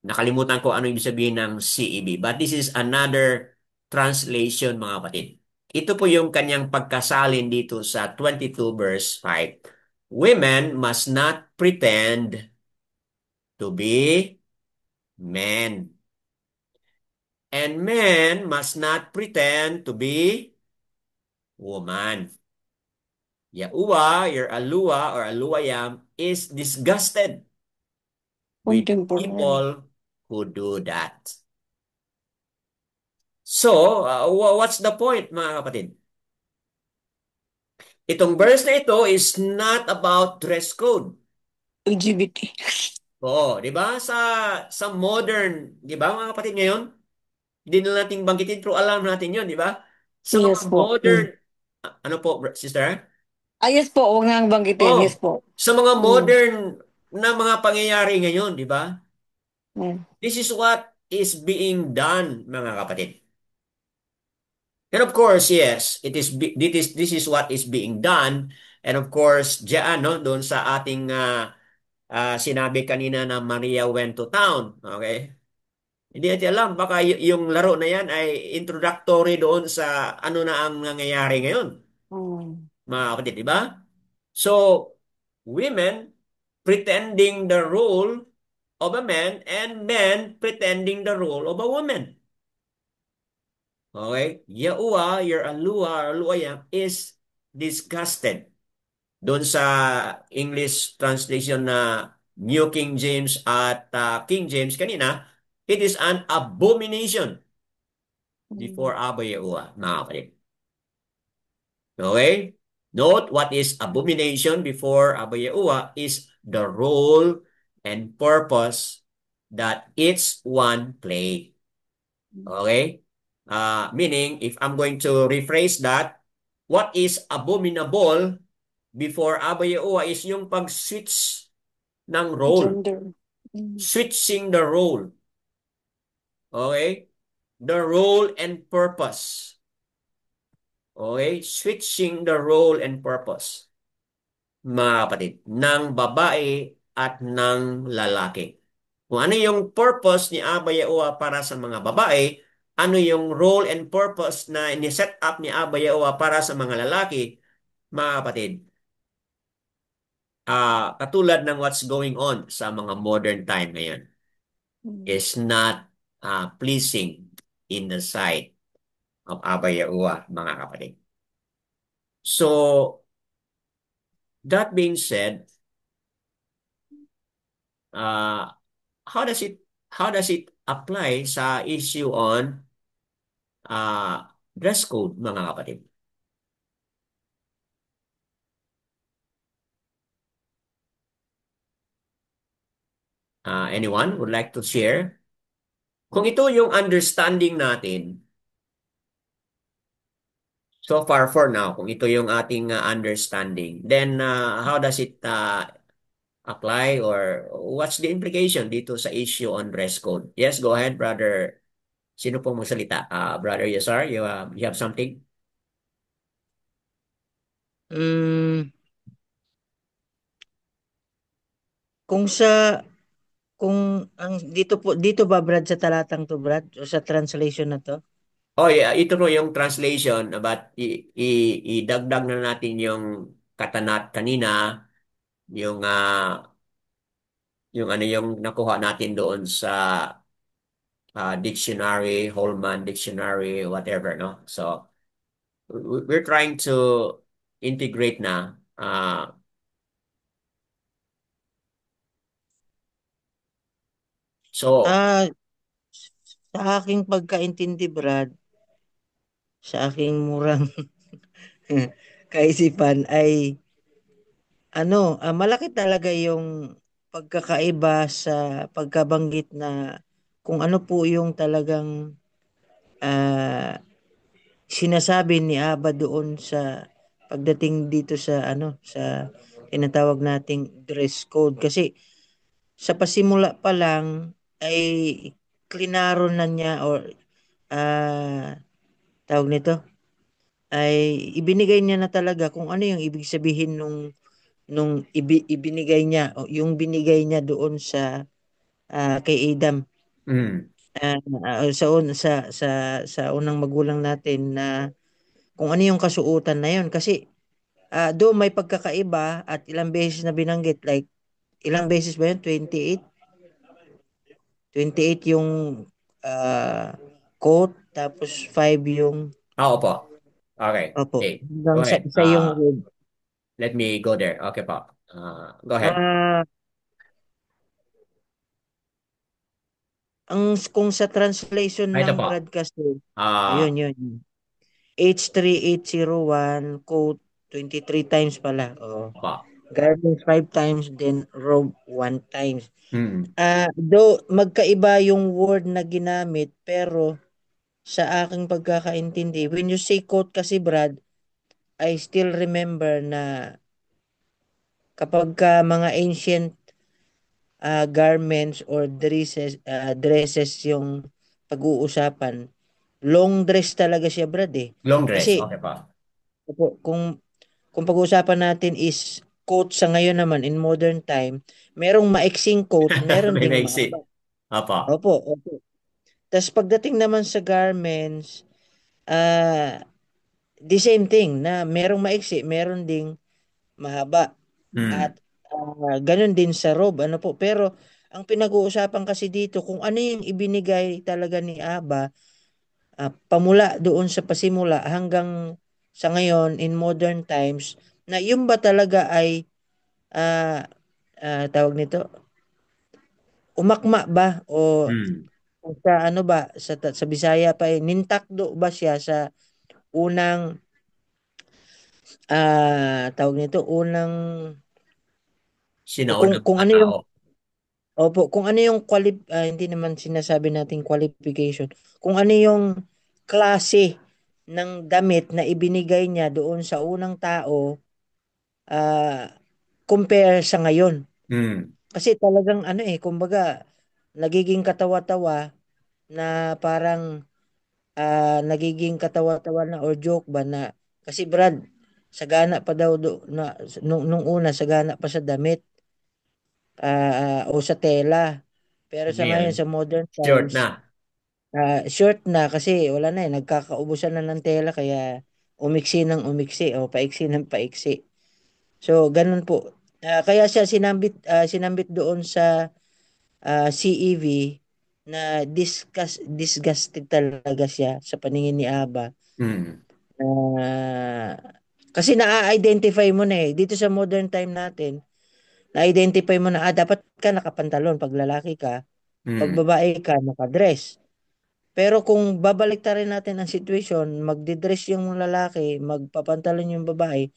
S1: Nakalimutan ko ano ibig sabihin ng CEB. But this is another translation, mga kapatid. Ito po yung kanyang pagkasalin dito sa 22 verse 5. Women must not pretend to be men. And men must not pretend to be woman. Yahuwah, your Alua or Aluayam is disgusted with
S2: Contemporary.
S1: people who do that. So, what's the point, mga kapatid? Itong verse na ito is not about dress code.
S2: LGBT.
S1: Oo, di ba? Sa modern, di ba mga kapatid ngayon? Hindi na natin banggitin pero alam natin yun, di ba? Sa mga
S2: Yes po.
S1: modern, ano po, sister?
S2: Yes po, huwag nang banggitin. Yes
S1: Oh,
S2: po.
S1: sa mga
S2: Mm.
S1: modern na mga pangyayari ngayon, di ba?
S2: Mm.
S1: This is what is being done, mga kapatid. And of course, yes, this is what is being done. And of course, diyan no, doon sa ating sinabi kanina na Maria went to town, okay? Hindi natin alam baka yung laro na yan ay introductory doon sa ano na ang nangyayari ngayon,
S2: Mm.
S1: mga kapatid, di ba? So, women pretending the role of a man and men pretending the role of a woman. Okay? Yahuwah, your Alua, or Aluaya is disgusted. Doon sa English translation na New King James at King James kanina, it is an abomination before
S2: Mm.
S1: Abba Yahuwah, mga kapatid. Okay? Note what is abomination before Abba Yahuwah is the role and purpose that each one play. Okay? Meaning, if I'm going to rephrase that, what is abominable before Abba Yahuwah is yung pag-switch ng role.
S2: Gender. Mm.
S1: Switching the role. Okay? The role and purpose. Okay? Switching the role and purpose, mga kapatid, ng babae at ng lalaki. Kung ano yung purpose ni Abba Yahuwah para sa mga babae, ano yung role and purpose na ni-set up ni Abba Yahuwah para sa mga lalaki, mga kapatid, katulad ng what's going on sa mga modern time ngayon. is not pleasing in the sight of Abba Yahuwah, mga kapatid. So, that being said, uh, how does it apply sa issue on dress code, mga kapatid? Anyone would like to share? Kung ito yung understanding natin, so far for now, kung ito yung ating understanding, then how does it apply or what's the implication dito sa issue on dress code? Yes, go ahead, brother. Sino po mo salita? Brother Yasar, you have something?
S3: Mm, kung sa kung ang dito ba Brad sa talatang to Brad o sa translation na to?
S1: Oh, yeah, ito po yung translation but idagdag na natin yung katanat kanina, yung yung ano yung nakuha natin doon sa dictionary, Holman dictionary, whatever, no? So, we're trying to integrate na. So,
S3: Ah, sa aking pagkaintindi Brad, sa aking murang kaisipan ay malaki talaga yung pagkakaiba sa pagkabanggit na kung ano po yung talagang ah, sinasabi ni Aba doon sa pagdating dito sa sa tinatawag nating dress code kasi sa pasimula pa lang ay klinaro na niya or ah, tawag nito ay ibinigay niya na talaga kung ano yung ibig sabihin ibinigay niya o yung binigay niya doon sa kay Adam
S1: mm,
S3: sa unang magulang natin na kung ano yung kasuotan na yun kasi do may pagkakaiba at ilang beses na binanggit like ilang beses ba yun 28 yung ah, quote tapos 5 yung
S1: opo. Okay.
S3: opo
S1: Okay. Go
S3: hanggang sa
S1: ahead.
S3: isa yung word.
S1: Let me go there. Okay po. Go ahead.
S3: Ah, kung sa translation
S1: Ito
S3: ng
S1: po.
S3: Brad kasi
S1: Ah,
S3: ayun yun H3801 quote 23 times pala. Oh.
S1: opo.
S3: Garments 5 times, then robe 1 times.
S1: Mm,
S3: Though magkaiba yung word na ginamit, pero sa aking pagkakaintindi, when you say coat kasi Brad, I still remember na kapag ka mga ancient garments or dresses yung pag-uusapan, long dress talaga siya Brad eh.
S1: long dress.
S3: Kasi
S1: Okay po.
S3: kung pag-uusapan natin is coat sa ngayon naman in modern time, merong maiksing coat, meron
S1: May
S3: ding mahaba.
S1: maiksi. Opo.
S3: Opo, opo. Tapos pagdating naman sa garments, the same thing na merong maiksi, meron ding mahaba.
S1: Mm,
S3: At ganun din sa robe, ano po. Pero ang pinag-uusapan kasi dito, kung ano yung ibinigay talaga ni Aba, pamula doon sa pasimula hanggang sa ngayon in modern times, na yung ba talaga ay ah, tawag nito, umakma ba o
S1: mm.
S3: sa ano ba sa Bisaya pa nintakdo ba siya sa unang tawag nito unang o
S1: Sinaunang
S3: kung
S1: mga
S3: ano yung
S1: tao.
S3: opo kung ano yung hindi naman sinasabi nating qualification kung ano yung klase ng damit na ibinigay niya doon sa unang tao ah, compare sa ngayon
S1: Mm.
S3: kasi talagang kumbaga nagiging katawa-tawa na parang nagiging katawa-tawa na or joke ba na kasi Brad sagana pa daw nung una sagana pa sa damit o sa tela pero sa
S1: Ngayon,
S3: ngayon sa modern
S1: short
S3: times
S1: na.
S3: short na kasi wala na nagkakaubusan na ng tela kaya umiksi ng umiksi o paiksi ng paiksi so ganun po kaya siya sinambit doon sa CEV na disgusted talaga siya sa paningin ni Aba.
S1: Mm.
S3: Kasi na-identify mo na eh. Dito sa modern time natin, na-identify mo na, dapat ka nakapantalon pag lalaki ka, pag
S1: Mm.
S3: babae ka, nakadress. Pero kung babalik rin natin ang situation, magdidress yung lalaki, magpapantalon yung babae,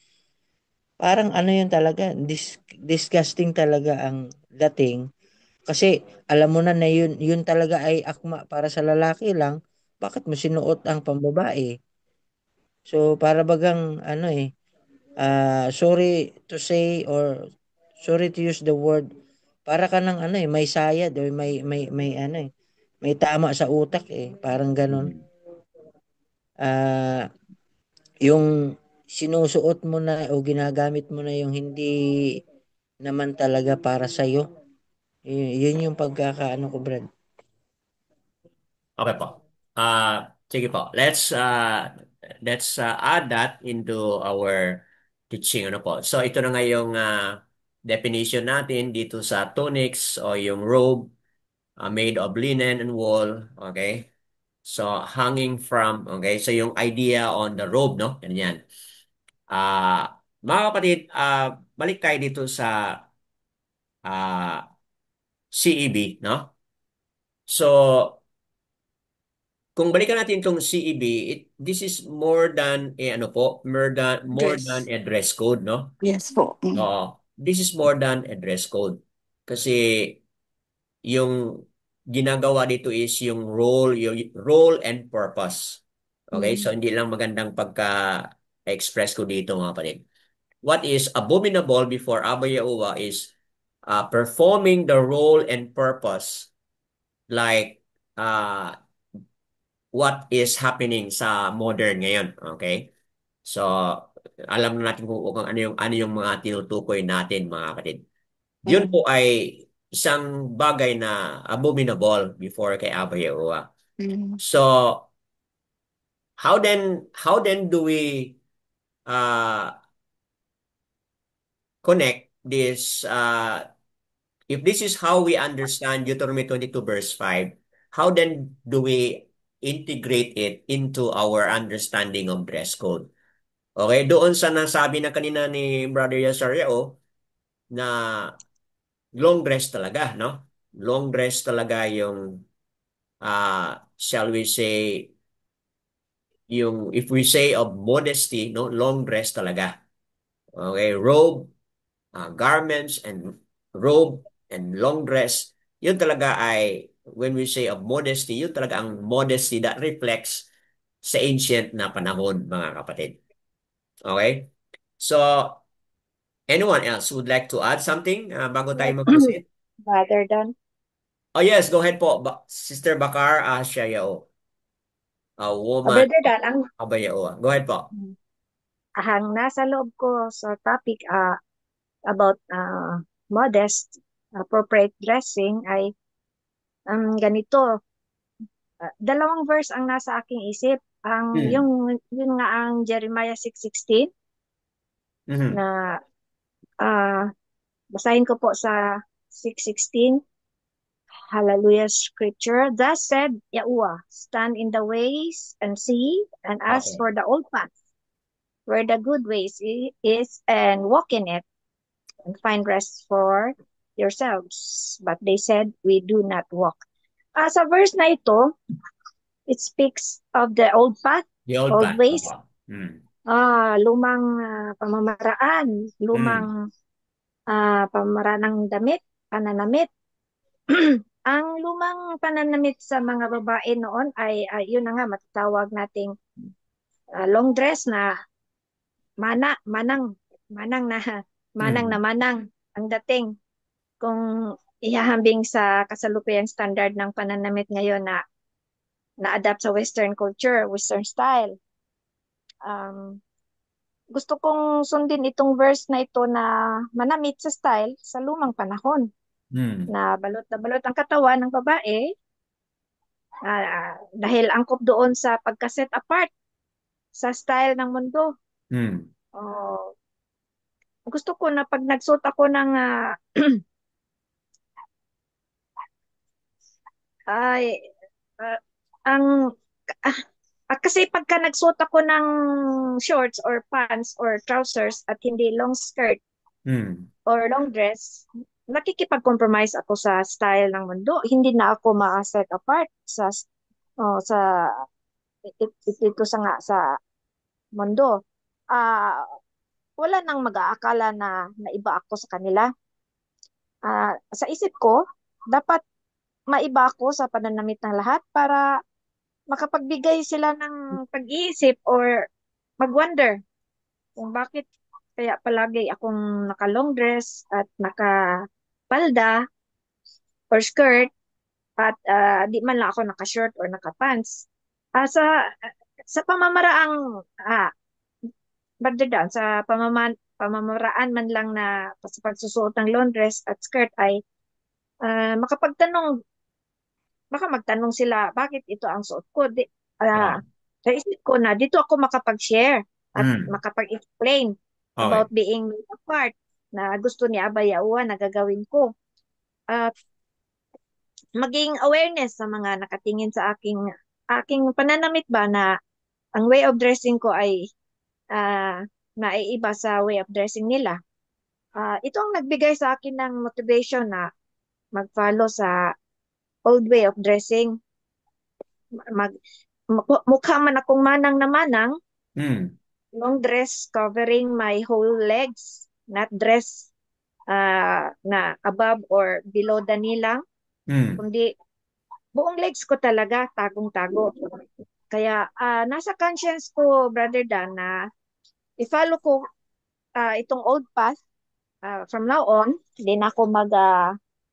S3: parang ano yun talaga, disgusting talaga ang dating. Kasi alam mo na yun talaga ay akma para sa lalaki lang, bakit mo sinuot ang pambabae? So para bagang ano eh, sorry to say or sorry to use the word, para ka ng ano eh, may sayad or may ano eh, may tama sa utak eh, parang ganun.
S1: Mm.
S3: Ah, yung sinusuot mo na o ginagamit mo na yung hindi naman talaga para sa iyo. Yun yung pagkakaano ko, Brad.
S1: Okay po. Sige po. Let's add that into our teaching ano po. So ito na nga yung definition natin dito sa tunics o yung robe made of linen and wool, okay? So hanging from, okay? So yung idea on the robe, no? Ganyan. Mga kapatid, balik tayo dito sa CEB, no? So kung balikan natin itong CEB, this is more than ano po, more than
S2: Dress.
S1: a dress code, no?
S2: Yes po.
S1: Oo. This is more than a dress code. Kasi yung ginagawa dito is yung role and purpose. Okay? So hindi lang magandang pagka-express ko dito mga kapatid. What is abominable before Abba Yahuwah is performing the role and purpose like uh, what is happening sa modern ngayon. Okay? So, alam na natin kung ano yung mga tinutukoy natin mga kapatid. Yun po
S2: Mm.
S1: ay isang bagay na abominable before kay Abba Yahuwah.
S2: Mm.
S1: So, how then do we uh, connect this if this is how we understand Deuteronomy 22 verse 5, how then do we integrate it into our understanding of dress code? Okay, doon sa nasabi na kanina ni Brother Yasario na long dress talaga, no? Long dress talaga yung shall we say yung if we say of modesty, no, long dress talaga. Okay, robe, garments and robe and long dress, yun talaga ay when we say of modesty, yun talaga ang modesty that reflects sa ancient na panahon, mga kapatid. Okay? So, anyone else would like to add something bago tayo
S5: Yes.
S1: mag-proceed?
S5: Rather than,
S1: Oh yes, go ahead po. Sister Bakar Shayao, a woman
S5: Brother
S1: of
S5: Dan,
S1: Abayao. Go ahead po.
S5: ang nasa loob ko sa topic about modest, appropriate dressing ay ganito. Dalawang verse ang nasa aking isip.
S1: Hmm.
S5: Yun nga ang Jeremiah 6:16
S1: Mhm.
S5: na ah, basahin ko po sa 6:16. Hallelujah scripture. Thus said Yahuwah, stand in the ways and see, and ask
S1: Okay.
S5: for the old path, where the good ways is, and walk in it, and find rest for yourselves. But they said, we do not walk. Sa verse na ito, it speaks of the old path,
S1: The old
S5: old
S1: path.
S5: ways,
S1: Opo. Hmm.
S5: lumang pamamaraan,
S1: Hmm.
S5: lumang pamamaraan ng damit, pananamit. Ang lumang pananamit sa mga babae noon ay yun na nga matatawag nating long dress na manang, manang na manang na
S1: Hmm.
S5: manang ang dating. Kung ihahambing sa kasalukuyang standard ng pananamit ngayon na na-adapt sa Western culture, Western style. Um, Gusto kong sundin itong verse na ito na manamit sa style sa lumang panahon
S1: Hmm.
S5: na balot ang katawan ng babae dahil angkop doon sa pagka-set apart sa style ng mundo.
S1: Hmm.
S5: Oh, gusto ko na pag nagsuot ako ng ay ah, ang ah, kasi pagka nagsuot ako ng shorts or pants or trousers at hindi long skirt
S1: Hmm.
S5: or long dress, nakikipag-compromise ako sa style ng mundo. Hindi na ako ma-set apart sa ito sa nga sa mundo. Ah, wala nang mag-aakala na iba ako sa kanila. Sa isip ko, dapat maiba ako sa pananamit ng lahat para makapagbigay sila ng pag-iisip or mag-wonder kung bakit kaya palagi akong naka-long dress at naka-palda or skirt at di man lang ako naka-short or naka-pants. Sa pamamaraang sa pamamaraan man lang na sa pagsusuot ng long dress at skirt ay makapagtanong, baka magtanong sila bakit ito ang suot ko.
S1: Ah.
S5: Naisip ko na dito ako makapag-share at
S1: Hmm.
S5: makapag-explain
S1: Okay.
S5: about being made apart na gusto ni Abay Yawa na gagawin ko. At maging awareness sa mga nakatingin sa aking pananamit ba na ang way of dressing ko ay naiiba sa way of dressing nila. Ito ang nagbigay sa akin ng motivation na mag-follow sa old way of dressing. Mag, Mukha man akong manang na manang,
S1: Hmm.
S5: long dress covering my whole legs, not dress na above or below the knee lang,
S1: Hmm.
S5: kundi buong legs ko talaga tagong-tago. Kaya nasa conscience ko, Brother Dan, na i-follow ko itong old path from now on. Hindi na ako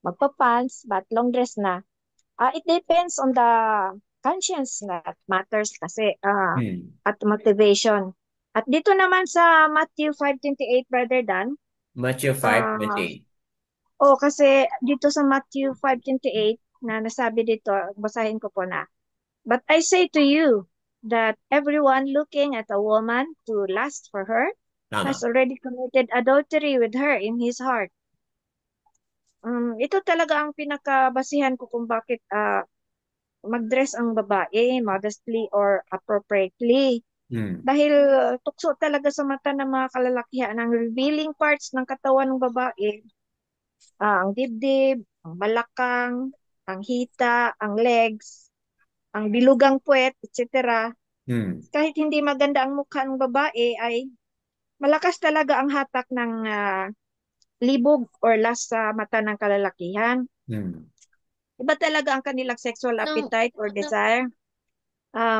S5: magpa-pants, but long dress na. It depends on the conscience that matters kasi
S1: Hmm.
S5: at motivation. At dito naman sa Matthew 5:28, Brother Dan,
S1: Matthew
S5: ah
S1: 5:28.
S5: kasi dito sa Matthew 5:28 na nasabi dito, basahin ko po na. But I say to you that everyone looking at a woman to lust for her has
S1: Tama.
S5: already committed adultery with her in his heart. Ito talaga ang pinakabasihan ko kung bakit mag-dress ang babae modestly or appropriately.
S1: Hmm.
S5: Dahil tukso talaga sa mata ng mga kalalakihan ang revealing parts ng katawan ng babae. Ang dibdib, ang balakang, ang hita, ang legs, ang bilugang puwet, etc.
S1: Hmm.
S5: Kahit hindi maganda ang mukha ng babae, ay malakas talaga ang hatak ng libog or lust sa mata ng kalalakihan.
S1: Hmm.
S5: Iba talaga ang kanilang sexual appetite or desire.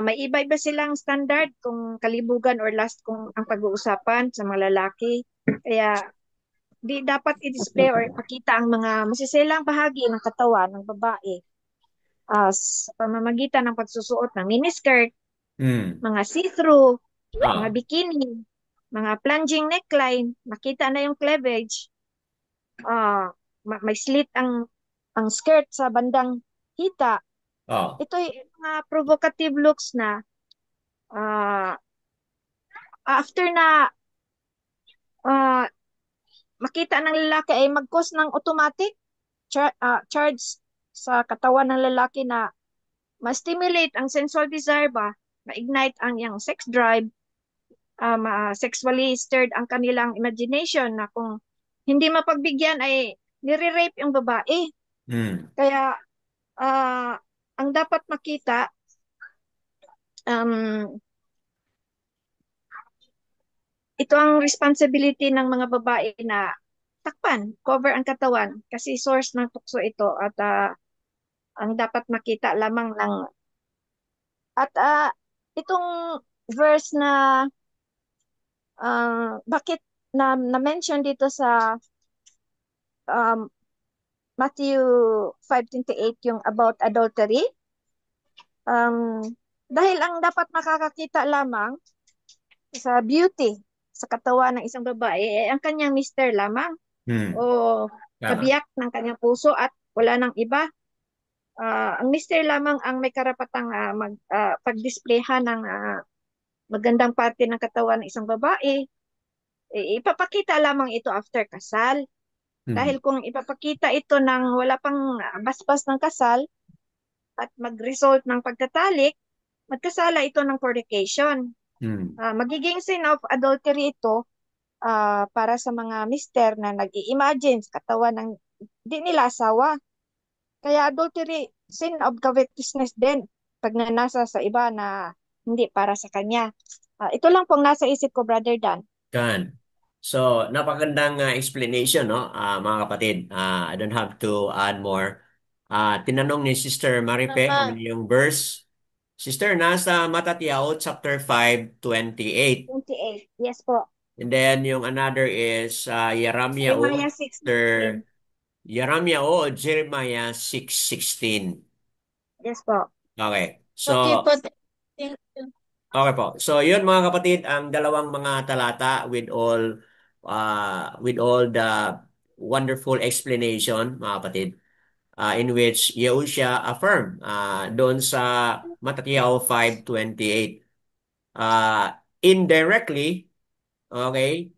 S5: May iba-iba silang standard kung kalibugan or lust kung ang pag-uusapan sa mga lalaki. Kaya di dapat i-display or ipakita ang mga masiselang bahagi ng katawan ng babae sa pamamagitan ng pagsusuot ng miniskirt,
S1: Hmm.
S5: mga see-through, mga
S1: Ah.
S5: bikini, mga plunging neckline, makita na yung cleavage, may slit ang skirt sa bandang hita.
S1: Oh.
S5: Ito ay mga provocative looks na ah, after na ah, makita ng lalaki ay mag-cause ng automatic charge sa katawan ng lalaki na ma-stimulate ang sensual desire ba, ma-ignite ang iyang sex drive, sexually stirred ang kanilang imagination na kung hindi mapagbigyan ay nire-rape yung babae.
S1: Hmm.
S5: Kaya ang dapat makita, um, ito ang responsibility ng mga babae na takpan, cover ang katawan kasi source ng tukso ito at ang dapat makita lamang ng at itong verse na bakit na-mention dito sa um, Matthew 5:28 yung about adultery, um, dahil ang dapat makakakita lamang sa beauty sa katawan ng isang babae ay ang kanyang mister lamang
S1: Hmm.
S5: o
S1: Tama.
S5: kabiyak ng kanyang puso at wala nang iba. Ang mister lamang ang may karapatang pag-displayhan ng magandang parte ng katawan ng isang babae. Ipapakita lamang ito after kasal.
S1: Hmm.
S5: Dahil kung ipapakita ito ng wala pang basbas ng kasal, at mag-result ng pagtatalik, magkasala ito ng fornication.
S1: Hmm.
S5: Magiging sin of adultery ito para sa mga mister na nag-i-imagine sa katawan ng di nila asawa. Kaya adultery, sin of covetousness din pag nanasa sa iba na hindi para sa kanya. Ito lang pong nasa isip ko, Brother Dan.
S1: Kan. So, napakagandang explanation, no, mga kapatid. I don't have to add more. Tinanong ni Sister Marife
S6: Tama.
S1: ano yung verse. Sister, nasa Matatiao chapter 5:28.
S5: 28. Yes po.
S1: And then yung another is Jeremiah
S5: Jeremiah 6:16.
S1: Jeremiah 6:16.
S5: Yes po.
S1: Okay.
S6: Okay
S1: So,
S6: po. Thank you.
S1: okay po. So, yun mga kapatid, ang dalawang mga talata with all the wonderful explanation, mga kapatid, in which Yehusha affirm doon sa Matthew 5:28. Indirectly, okay,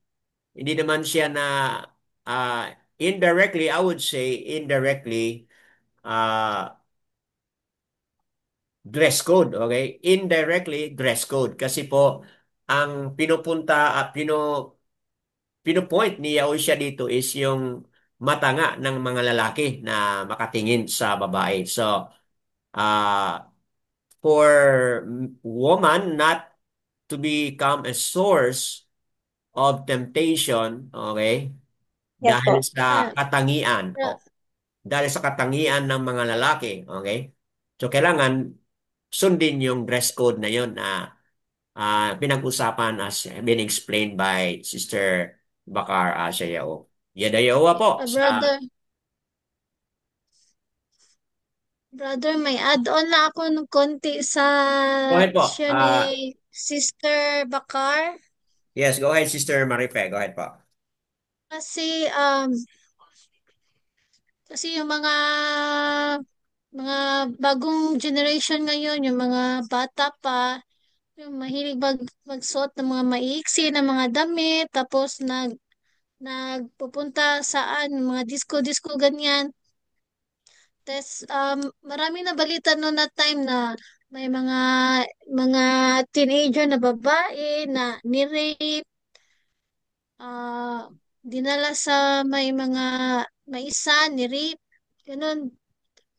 S1: hindi naman siya na indirectly, I would say indirectly, uh, dress code, okay? Indirectly, dress code. Kasi po, ang pinupunta at pinupoint ni Yahushua dito is yung mata nga ng mga lalaki na makatingin sa babae. So, uh, for woman not to become a source of temptation, okay?
S5: Yes
S1: Dahil
S5: po.
S1: sa katangian, dahil sa katangian ng mga lalaki, okay? So, kailangan sundin yung dress code na yun na pinag-usapan as been explained by Sister Bakar Asayao. Yadayawa po sa...
S6: Brother, may add-on na ako ng konti sa
S1: Go ahead po.
S6: share ni Sister Bakar.
S1: Yes, go ahead, Sister Marife. Go ahead po.
S6: Kasi, yung mga bagong generation ngayon, yung mga bata pa, yung mahilig magsuot ng mga maiksi na mga damit, tapos nagpupunta saan, mga disco-disco ganyan. Tapos, marami na balita noon na time na may mga teenager na babae na ni-rape, dinala sa may mga maisa, ni-rape, ganun,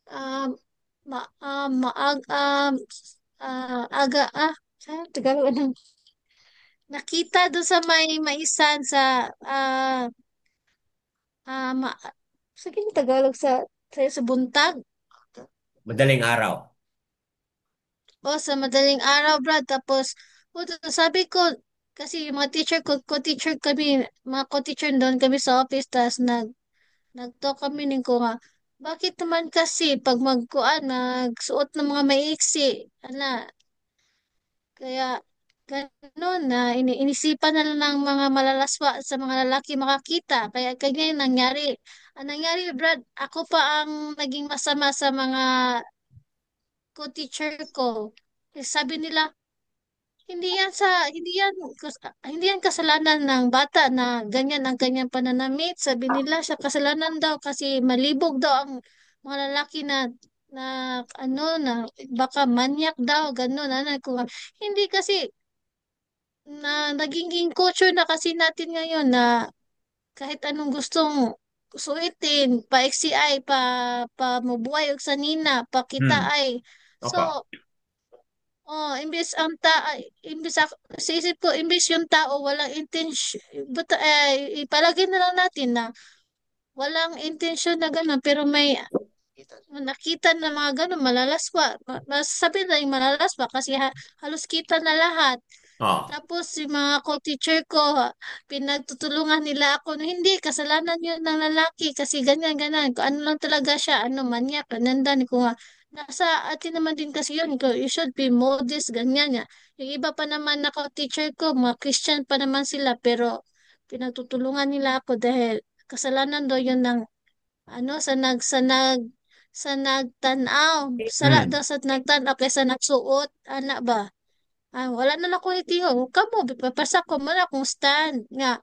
S6: um, maag, aga, saan Tagalog, anong, nakita doon sa may maisan sa, ma, sa Tagalog sa buntag,
S1: Madaling araw.
S6: o sa madaling araw, Brad. Tapos, sabi ko, kasi yung mga teacher ko-teacher kami, mga ko-teacher doon kami sa office, tapos nag-talk kami ko nga, bakit naman kasi pag nagsuot ng mga maiksi, kaya ganun na inisipan na lang ng mga malalaswa sa mga lalaki makakita. Kaya ganyan nangyari. Ang nangyari, Brad, ako pa ang naging masama sa mga co-teacher ko. Sabi nila, hindi yan kasalanan ng bata na ganyan ang kanyang pananamit. Sabi nila siya kasalanan daw kasi malibog daw ang mga lalaki na na baka manyak daw ganun ko hindi kasi naging culture na kasi natin ngayon na kahit anong gustong suitin, paiksi ay, pa mabuhay og sanina, pakita
S1: Hmm.
S6: ay. So,
S1: Opo.
S6: sa isip ko, imbes yung tao walang intention, but ipalagay na lang natin na walang intensyon na gano'n, pero may nakita na mga gano'n, malalaswa. Masasabi na yung malalaswa kasi halos kita na lahat.
S1: Oh.
S6: Tapos yung mga co-teacher ko, pinagtutulungan nila ako na hindi, kasalanan yun ng lalaki kasi ganyan, ganyan. Kung ano lang talaga siya, manyak, nandan ko nga. Nasa atin naman din kasi yun, you should be modest, ganyan nga. Yung iba pa naman na co-teacher ko, mga Christian pa naman sila, pero pinagtutulungan nila ako dahil kasalanan daw yun ng ano, sa nagtanaw, sala
S1: Hmm.
S6: daw sa nagtanaw kaysa nagsuot, ba? Wala na lang ko itiyo. Kamo, papasa ko man akong stand nga.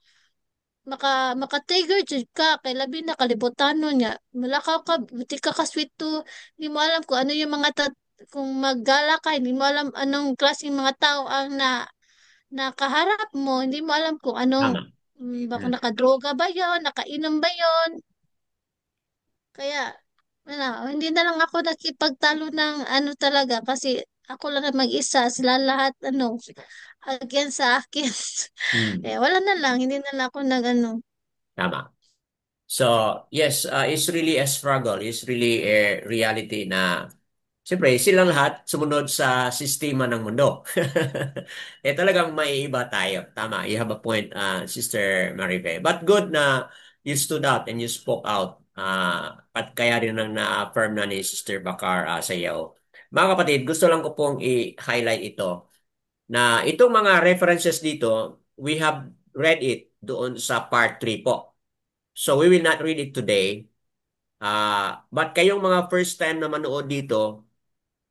S6: maka-trigger jud ka kay labi na kalibutano niya. Mulakaw ka, buti ka ka-sweet to. Hindi mo alam kung ano yung kung maggala ka, hindi mo alam anong klaseng mga tao ang nakaharap mo. Hindi mo alam kung anong
S1: Tama.
S6: baka
S1: Mm.
S6: nakadroga ba yon, nakainom ba yon. Kaya, hindi na lang ako nakipagtalo ng ano talaga kasi ako lang ang mag-isa, sila lahat against sa akin.
S1: Mm.
S6: Kaya wala na lang, hindi na lang ako nag-ano.
S1: Tama. So, yes, it's really a struggle. It's really a reality na siyempre, silang lahat sumunod sa sistema ng mundo. Eh talagang maiiba tayo. Tama, you have a point, Sister Marife. But good na you stood out and you spoke out. At kaya rin nang na-affirm na ni Sister Bakar sa iyo. Mga kapatid, gusto lang ko pong i-highlight ito na itong mga references dito, we have read it doon sa part 3 po. So we will not read it today. But kayong mga first time na manood dito,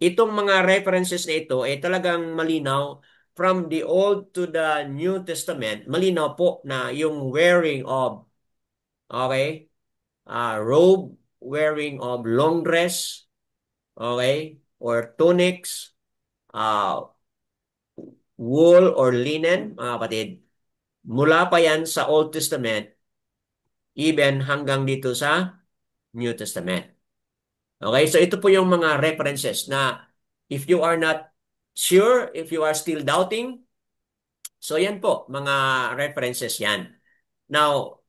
S1: itong mga references na ito ay talagang malinaw from the Old to the New Testament. Malinaw po na yung wearing of, okay, robe, wearing of long dress, okay, or tunics, uh, wool or linen, mga kapatid. Mula pa yan sa Old Testament, even hanggang dito sa New Testament. Okay, so ito po yung mga references na if you are not sure, if you are still doubting, so yan po, mga references yan. Now,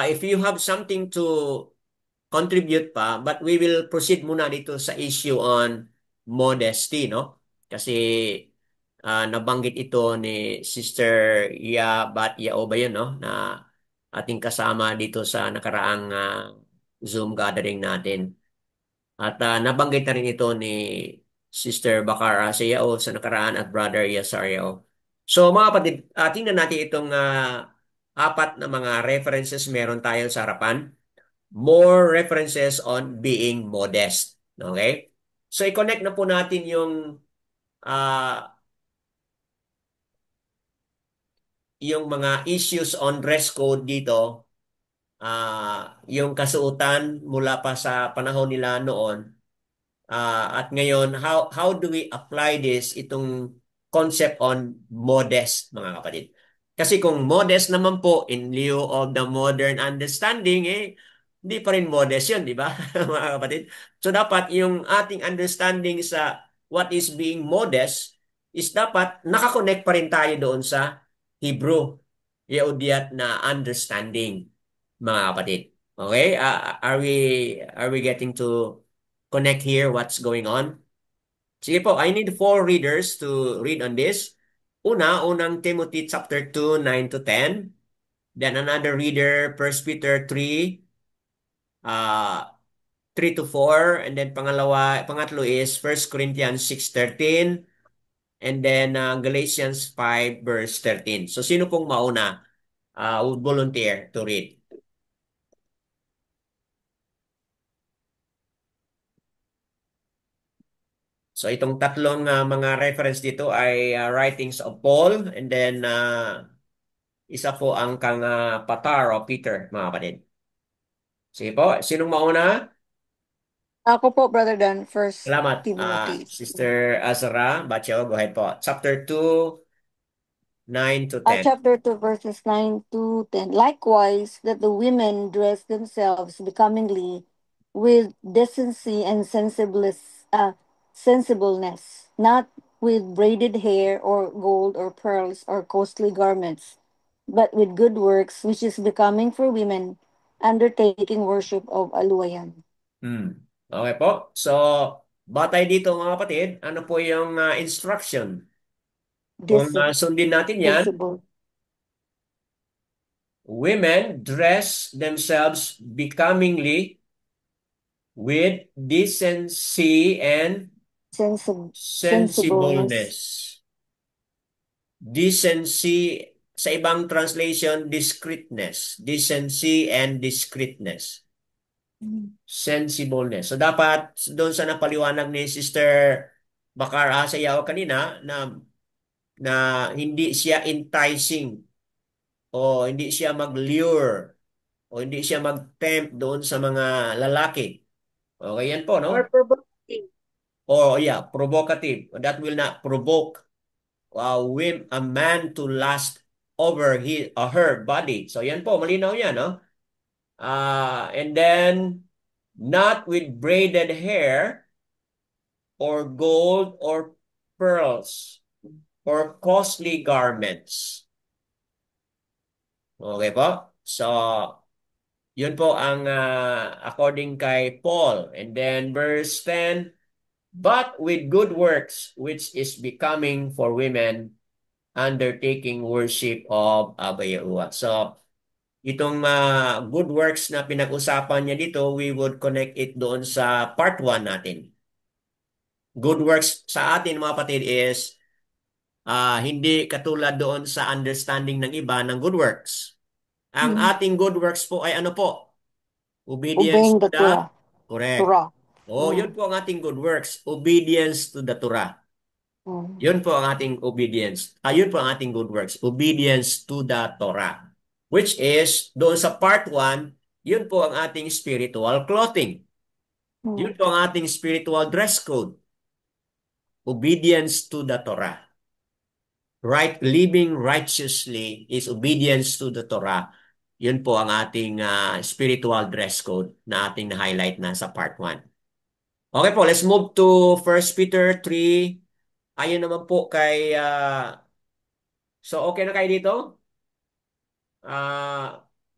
S1: if you have something to contribute pa, but we will proceed muna dito sa issue on modesty, no? Kasi nabanggit ito ni Sister Yao ba yun, no? Na ating kasama dito sa nakaraang Zoom gathering natin. At nabanggit na rin ito ni Sister Bakara Sayao sa nakaraan at Brother Yasario. So mga kapatid, tingnan natin itong apat na mga references meron tayo sa harapan. More references on being modest. Okay? So i-connect na po natin yung mga issues on dress code dito. Yung kasuotan mula pa sa panahon nila noon. At ngayon, how do we apply itong concept on modest, mga kapatid? Kasi kung modest naman po in lieu of the modern understanding, hindi pa rin modest yun, di ba, mga kapatid? So dapat yung ating understanding sa what is being modest is dapat nakakonect pa rin tayo doon sa Hebrew, Yehudiat na understanding, mga kapatid. Okay? Are we getting to connect here what's going on? Sige po, I need 4 readers to read on this. Unang Timothy chapter 2, 9 to 10. Then another reader, First Peter 3, 3 to 4. And then pangatlo is First Corinthians 6:13. And then Galatians 5 verse 13. So sino pong mauna would volunteer to read? So itong tatlong mga reference dito ay writings of Paul and then isa po ang kang Patar o Peter, mga kapatid. Sige po, sinong mauna?
S2: Ako po, Brother Dan, First
S1: Salamat.
S2: Timothy.
S1: Sister Azra Bacho, go ahead po. Chapter 2, 9 to 10.
S2: Chapter 2, verses 9 to 10. Likewise, that the women dress themselves becomingly with decency and sensibleness, not with braided hair or gold or pearls or costly garments, but with good works, which is becoming for women undertaking worship of Aluayan.
S1: Okay po. So, batay dito mga kapatid, ano po yung instruction? Kung sundin natin yan,
S2: Sensible.
S1: women dress themselves becomingly with decency and
S2: Sensibleness.
S1: sensibleness. Decency, sa ibang translation, discreetness. Decency and discreetness. Sensibleness. So dapat doon sa napaliwanag ni Sister Bakar Sayaw kanina na hindi siya enticing o hindi siya mag-lure o hindi siya mag-tempt doon sa mga lalaki. Okay, yan po,
S5: Or
S1: no?
S5: provocative.
S1: Or yeah, provocative. That will not provoke a man to lust over his or her body. So yan po, malinaw yan, no? And then, not with braided hair or gold or pearls or costly garments. Okay po? So, yun po ang according kay Paul. And then verse 10, but with good works, which is becoming for women undertaking worship of Abba Yahuwah. So, itong good works na pinag-usapan niya dito, we would connect it doon sa part 1 natin. Good works sa atin mga kapatid is hindi katulad doon sa understanding ng iba ng good works. Ang ating good works po ay ano po? Obedience
S2: Obeying
S1: to
S2: the
S1: the
S2: Torah.
S1: correct.
S2: Torah.
S1: Oh, yun po ang ating good works. Obedience to the Torah.
S2: Mm.
S1: Yun po ang ating obedience. Yun po ang ating good works. Obedience to the Torah. Which is, doon sa part 1, yun po ang ating spiritual clothing. Yun
S2: Mm.
S1: po ang ating spiritual dress code. Obedience to the Torah. Right, living righteously is obedience to the Torah. Yun po ang ating spiritual dress code na ating na-highlight na sa part 1. Okay po, let's move to First Peter 3. Ayun naman po kay so okay na kayo dito?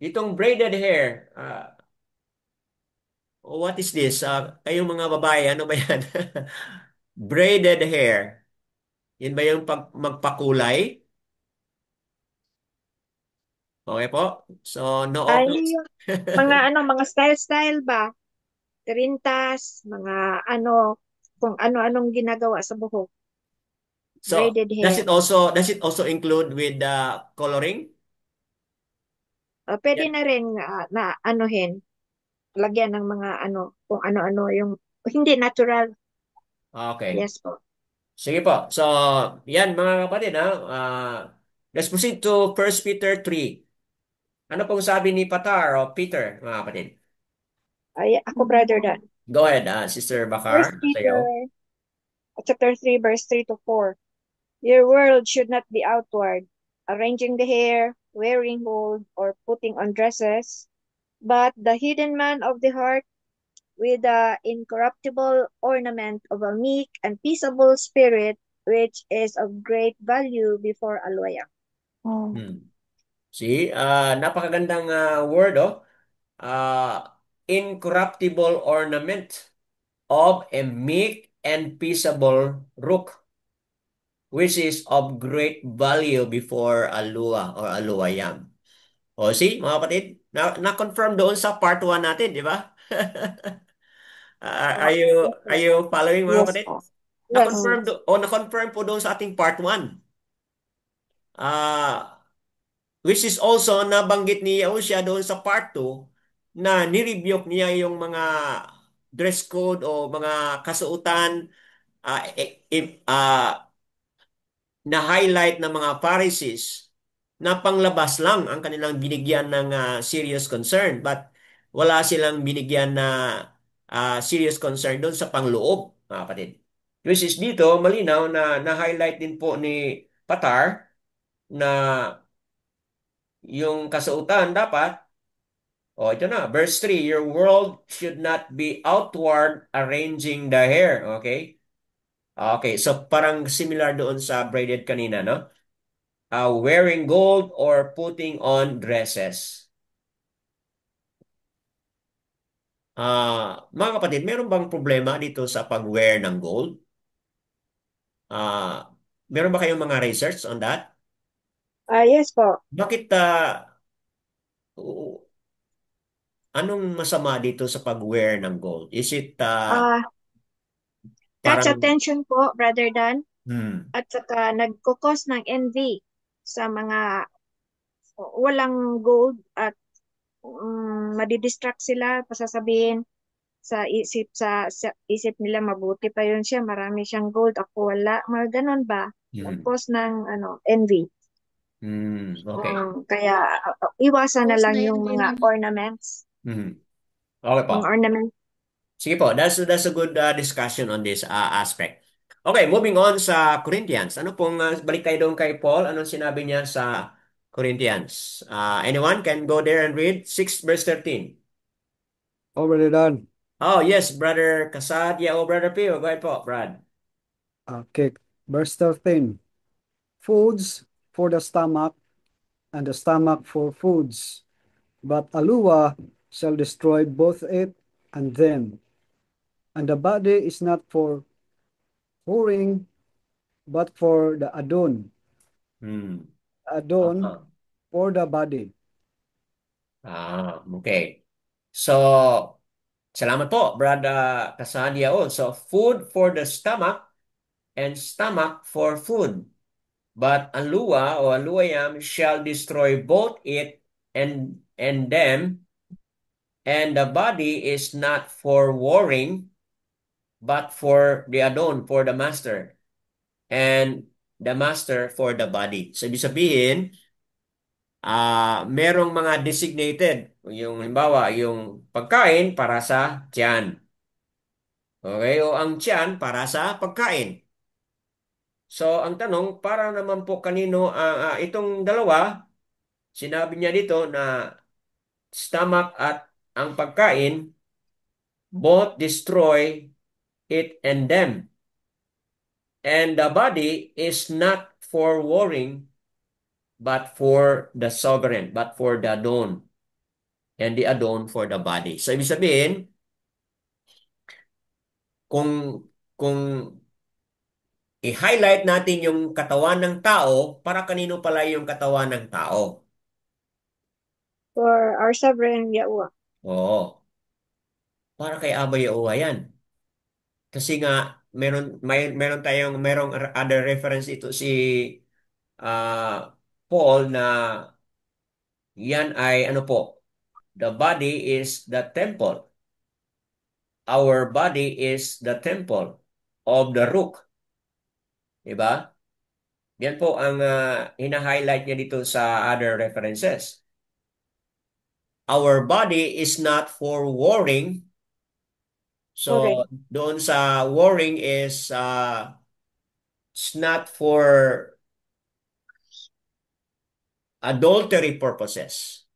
S1: Itong braided hair, what is this? Kayong mga babae, ano ba yan? Braided hair. Yan ba yung magpakulay? Okay po. So, no
S5: Ay,
S1: offense.
S5: yung mga mga style-style ba? Trintas, mga kung ano-anong ginagawa sa buhok.
S1: So,
S5: Braided hair.
S1: does it also include with the coloring?
S5: Pwede
S1: Yeah.
S5: na rin na anuhin, lagyan ng mga kung ano-ano yung hindi natural.
S1: Okay.
S5: Yes po.
S1: Sige po. So, yan mga kapatid, let's proceed to First Peter 3. Ano pong sabi ni Patar o Peter, mga kapatid?
S5: Ay, ako brother Dan.
S1: Go ahead, Sister
S5: First
S1: Bakar. Sa'yo.
S5: Peter chapter 3 verse 3 to 4. Your world should not be outward, arranging the hair, wearing gold, or putting on dresses, but the hidden man of the heart with the incorruptible ornament of a meek and peaceable spirit, which is of great value before Aloyam.
S2: Mm.
S1: Hmm. See, napakagandang word, oh. Incorruptible ornament of a meek and peaceable rook, which is of great value before Alua or Aluayam. O see, mga kapatid, na-confirm doon sa part 1 natin, di ba? Are
S5: Oh,
S1: you
S5: yes,
S1: are
S5: po.
S1: you following mga
S2: Yes
S1: kapatid?
S2: po.
S5: Yes.
S2: Mm.
S1: Na-confirm po doon sa ating part 1. Ah, which is also nabanggit ni Yahushua doon sa part 2 na nirebuke niya yung mga dress code o mga kasuotan ah, eh, eh, ah, na highlight ng mga Pharisees na panglabas lang ang kanilang binigyan ng serious concern but wala silang binigyan na serious concern doon sa pangloob, mga kapatid. Which is dito, malinaw na na-highlight din po ni Patar na yung kasuotan dapat, ito na, verse 3, your world should not be outward arranging the hair. Okay? Okay, so parang similar doon sa braided kanina, no? Wearing gold or putting on dresses. Mga kapatid, meron bang problema dito sa pag-wear ng gold? Meron ba kayong mga research on that?
S5: Yes po.
S1: Bakit, anong masama dito sa pag-wear ng gold? Is it
S5: Ah, catch
S1: parang,
S5: attention po, Brother Dan.
S1: hmm,
S5: At saka nagkukos ng envy sa mga walang gold at madidistract sila, pasasabihin sa isip nila mabuti pa yun siya, marami siyang gold, ako wala, mga ganun ba?
S1: hmm.
S5: Nag-cause ng envy.
S1: Okay.
S5: Kaya iwasan na
S6: Post
S5: lang
S6: na
S5: yung
S6: yun
S5: mga
S6: din.
S5: ornaments.
S1: Mhm. Okay po.
S5: Mga ornaments.
S1: Sige po, that's a good discussion on this aspect. Okay, moving on sa Corinthians. Ano pong, balik tayo doon kay Paul. Anong sinabi niya sa Corinthians? Anyone can go there and read 6 verse 13.
S7: Already done.
S1: Oh, yes, Brother Kasad. Yeah, oh, Brother Pio. Go ahead po, Brad.
S7: Okay. Verse 13. Foods for the stomach, and the stomach for foods. But Alua shall destroy both it and them. And the body is not for whoring, but for the adon.
S1: Hmm.
S7: Adon
S1: Uh-huh.
S7: for the body.
S1: Okay. So, salamat po, Brad Kasadia. So, food for the stomach and stomach for food. But ang luwa o ang luwayam shall destroy both it and them, and the body is not for warring, but for the adon, for the master, and the master for the body. So, ibig sabihin, merong mga designated. Yung halimbawa, yung pagkain para sa tiyan. Okay? O ang tiyan para sa pagkain. So, ang tanong, para naman po kanino itong dalawa, sinabi niya dito na stomach at ang pagkain, both destroy it and them. And the body is not for warring, but for the sovereign, but for the Adon. And the Adon for the body. So, ibig sabihin, kung kung i-highlight natin yung katawan ng tao, para kanino pala yung katawan ng tao?
S5: For our sovereign Yahuwah.
S1: Oo, para kay Abba Yahuwah yan. Kasi nga meron tayong merong other reference ito si Paul na yan ay ano po, the body is the temple. Our body is the temple of the Rook. Diba? Yan po ang hina-highlight niya dito sa other references. Our body is not for warring. So,
S5: Correct.
S1: doon sa warring is it's not for adultery purposes.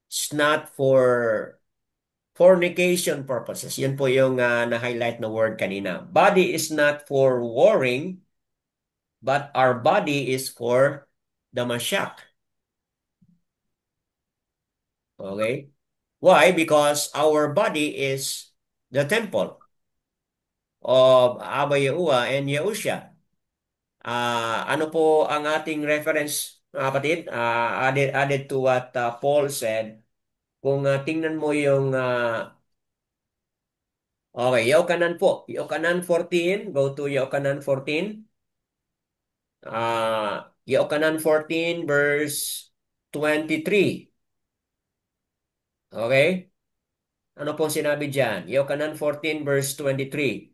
S1: It's not for fornication purposes. Yun po yung na-highlight na word kanina. Body is not for warring, but our body is for the Mashiach. Okay? Why? Because our body is the temple of Abba Yahuwah and Yahusha. Ano po ang ating reference, mga kapatid? Added to what Paul said, kung tingnan mo yung, okay, Yokanan po. Yokanan 14, go to Yokanan 14. Yokanan 14 verse 23. Okay? Ano pong sinabi dyan? Yokanan 14 verse 23.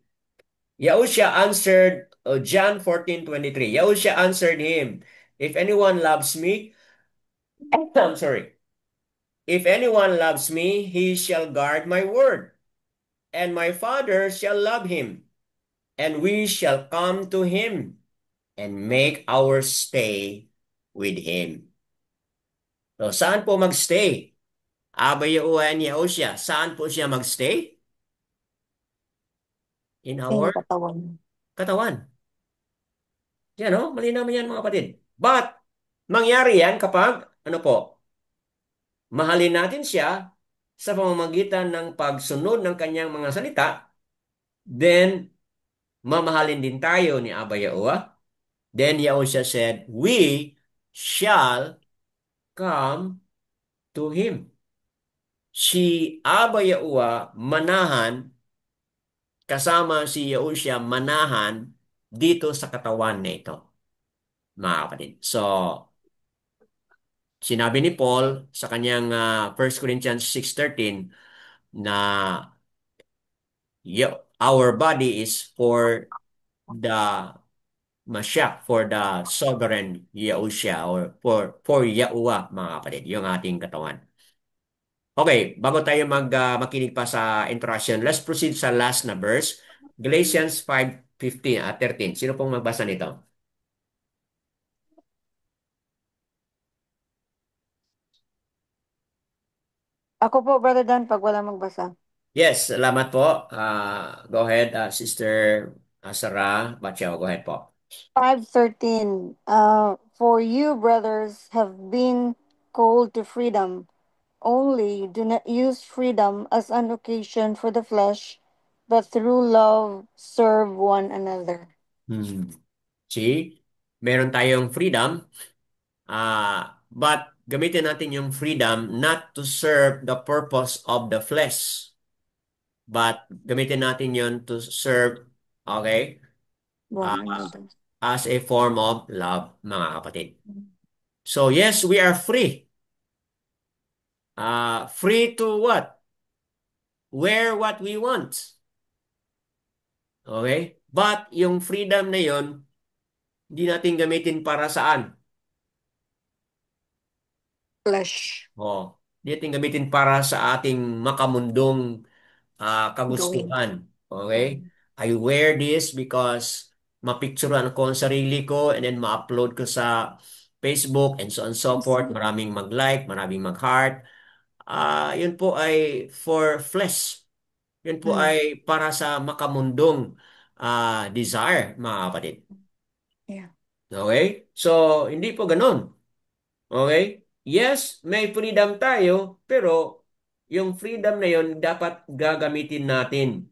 S1: Yahusha answered, John 14:23. Yahusha answered him, if anyone loves me, I'm sorry. If anyone loves me, he shall guard my word, and my Father shall love him, and we shall come to him and make our stay with him. So, saan po magstay? Abba Yahuwah and Yahusha, saan po siya magstay? In
S2: Yung
S1: our
S2: katawan.
S1: katawan. Yan, no? Malinaw mo yan, mga kapatid. But, mangyari yan kapag, ano po, mahalin natin siya sa pamamagitan ng pagsunod ng kanyang mga salita, then, mamahalin din tayo ni Abba Yahuwah. Then Yahushua said, we shall come to Him. Si Abba Yahuwah manahan, kasama si Yahushua manahan dito sa katawan na ito, mga kapatid. So, sinabi ni Paul sa kanyang 1 Corinthians 6:13 na our body is for the masya for the sovereign Yahushua or for Yahuwah, mga kapatid, yung ating katawan. Okay, bago tayo makinig pa sa introduction, let's proceed sa last na verse, Galatians 5:15 at 13. Sino pong magbasa nito?
S2: Ako po, Brother Dan, pag wala magbasa.
S1: Yes, salamat po. Go ahead, Sister Sarah Bacho. Go ahead po.
S2: 5:13. For you, brothers, have been called to freedom. Only do not use freedom as an occasion for the flesh, but through love serve one another.
S1: Hmm. See, meron tayong freedom, but gamitin natin yung freedom not to serve the purpose of the flesh, but gamitin natin yun to serve, okay,
S2: One
S1: uh,
S2: another.
S1: as a form of love, mga kapatid. So yes, we are free. Free to what? Wear what we want. Okay? But yung freedom na yon, hindi natin gamitin para saan?
S2: Flesh.
S1: Oh, hindi natin gamitin para sa ating makamundong
S2: Going.
S1: kagustuhan. Okay? I wear this because mapicturean ko ang sarili ko and then ma-upload ko sa Facebook and so on and so forth. Maraming mag-like, maraming mag-heart. Yun po ay for flesh. Yun po
S2: Mm.
S1: ay para sa makamundong desire, mga kapatid.
S2: Yeah.
S1: Okay? So, hindi po ganun. Okay? Yes, may freedom tayo, pero yung freedom na yun dapat gagamitin natin.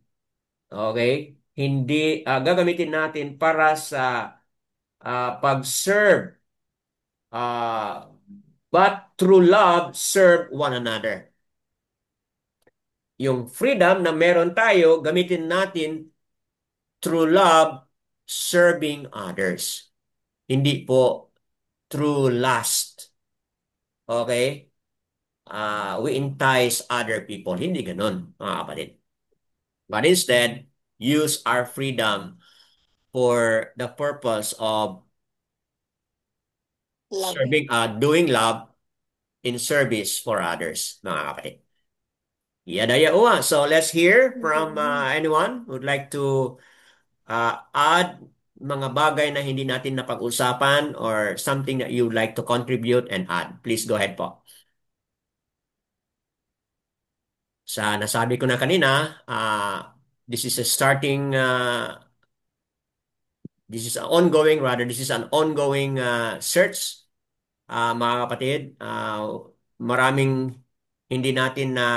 S1: Okay? Hindi, gagamitin natin para sa pag-serve. But through love, serve one another. Yung freedom na meron tayo, gamitin natin through love, serving others. Hindi po through lust. Okay? We entice other people. Hindi ganun, mga kapatid. But instead, use our freedom for the purpose of
S2: Loving.
S1: doing love in service for others, mga kapatid. Yada yawa. So let's hear from anyone who would like to add mga bagay na hindi natin napag-usapan or something that you would like to contribute and add. Please go ahead po. Sa nasabi ko na kanina, this is a starting, this is an ongoing, rather, this is an ongoing search, mga kapatid. Maraming hindi natin na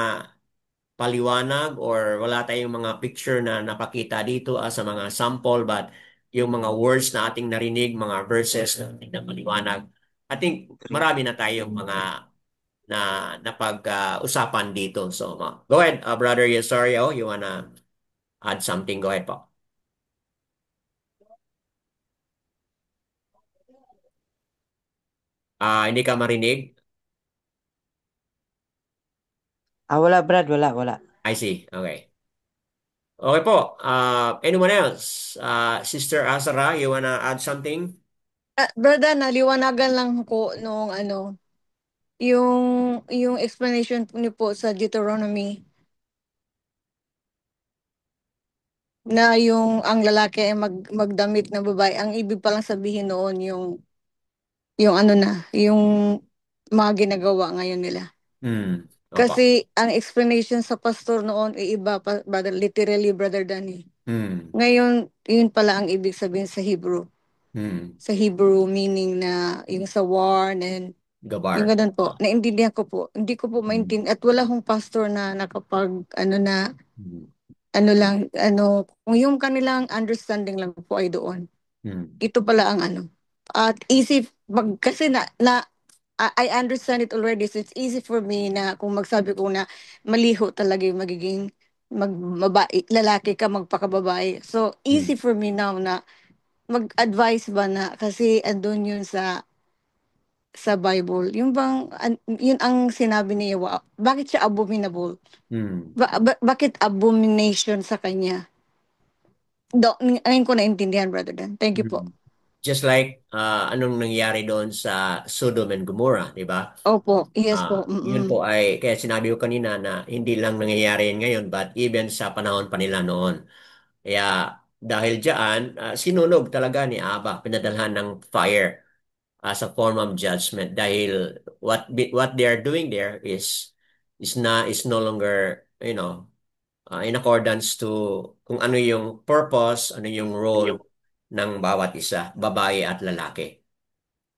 S1: paliwanag or wala tayong mga picture na napakita dito sa mga sample, but yung mga words na ating narinig, mga verses na ating napaliwanag, I think marami na tayong mga na napag-usapan dito. So, go ahead, Brother Yesario, you wanna add something? Go ahead po. Hindi ka marinig?
S3: Wala Brad, wala.
S1: I see. Okay. Okay po. Anyone else? Sister Azara, you wanna add something?
S2: Brother, naliwanagan lang ko nung yung explanation niyo po sa Deuteronomy na yung ang lalaki ay magdamit ng babae. Ang ibig palang sabihin noon yung yung mga ginagawa ngayon nila.
S1: Opo.
S2: Kasi ang explanation sa pastor noon ay iba pa, brother, literally, Brother Danny. Ngayon, yun pala ang ibig sabihin sa Hebrew. Sa Hebrew meaning na yung sa war and
S1: Gabar.
S2: yung ganun po. Naintindihan ko po. Hindi ko po maintindihan. At wala hong pastor na nakapag kung yung kanilang understanding lang po ay doon. Ito pala ang At easy, kasi I understand it already, so it's easy for me na kung magsabi ko na maliho talaga yung magiging lalaki ka, magpakababae. So, easy for me now na mag-advise ba na, kasi andun yun sa Bible. Yung bang, yun ang sinabi ni Yawa. Bakit siya abominable? Bakit abomination sa kanya? Ngayon ko naintindihan, Brother Dan. Thank you po.
S1: Just like anong nangyari doon sa Sodom and Gomorrah, di ba?
S2: Opo, yes po.
S1: Yun po ay, kaya sinabi ko kanina na hindi lang nangyayari yun ngayon, but even sa panahon pa nila noon. Kaya dahil diyan, sinunog talaga ni Aba, pinadalhan ng fire as a form of judgment dahil what they are doing there is no longer, in accordance to kung ano yung purpose, ano yung role ng bawat isa, babae at lalaki.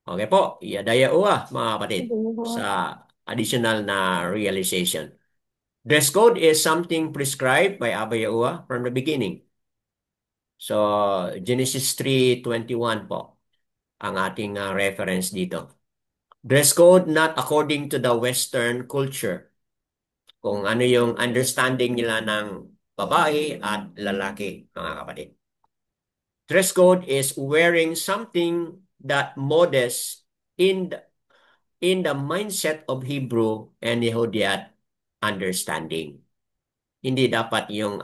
S1: Okay po, iadaya uwa mga kapatid sa additional na realization. Dress code is something prescribed by Abba Yahuwah from the beginning. So, Genesis 3:21 po ang ating reference dito. Dress code not according to the Western culture. Kung ano yung understanding nila ng babae at lalaki, mga kapatid. Dress code is wearing something that modest in the mindset of Hebrew and Yehudiat understanding. Hindi dapat yung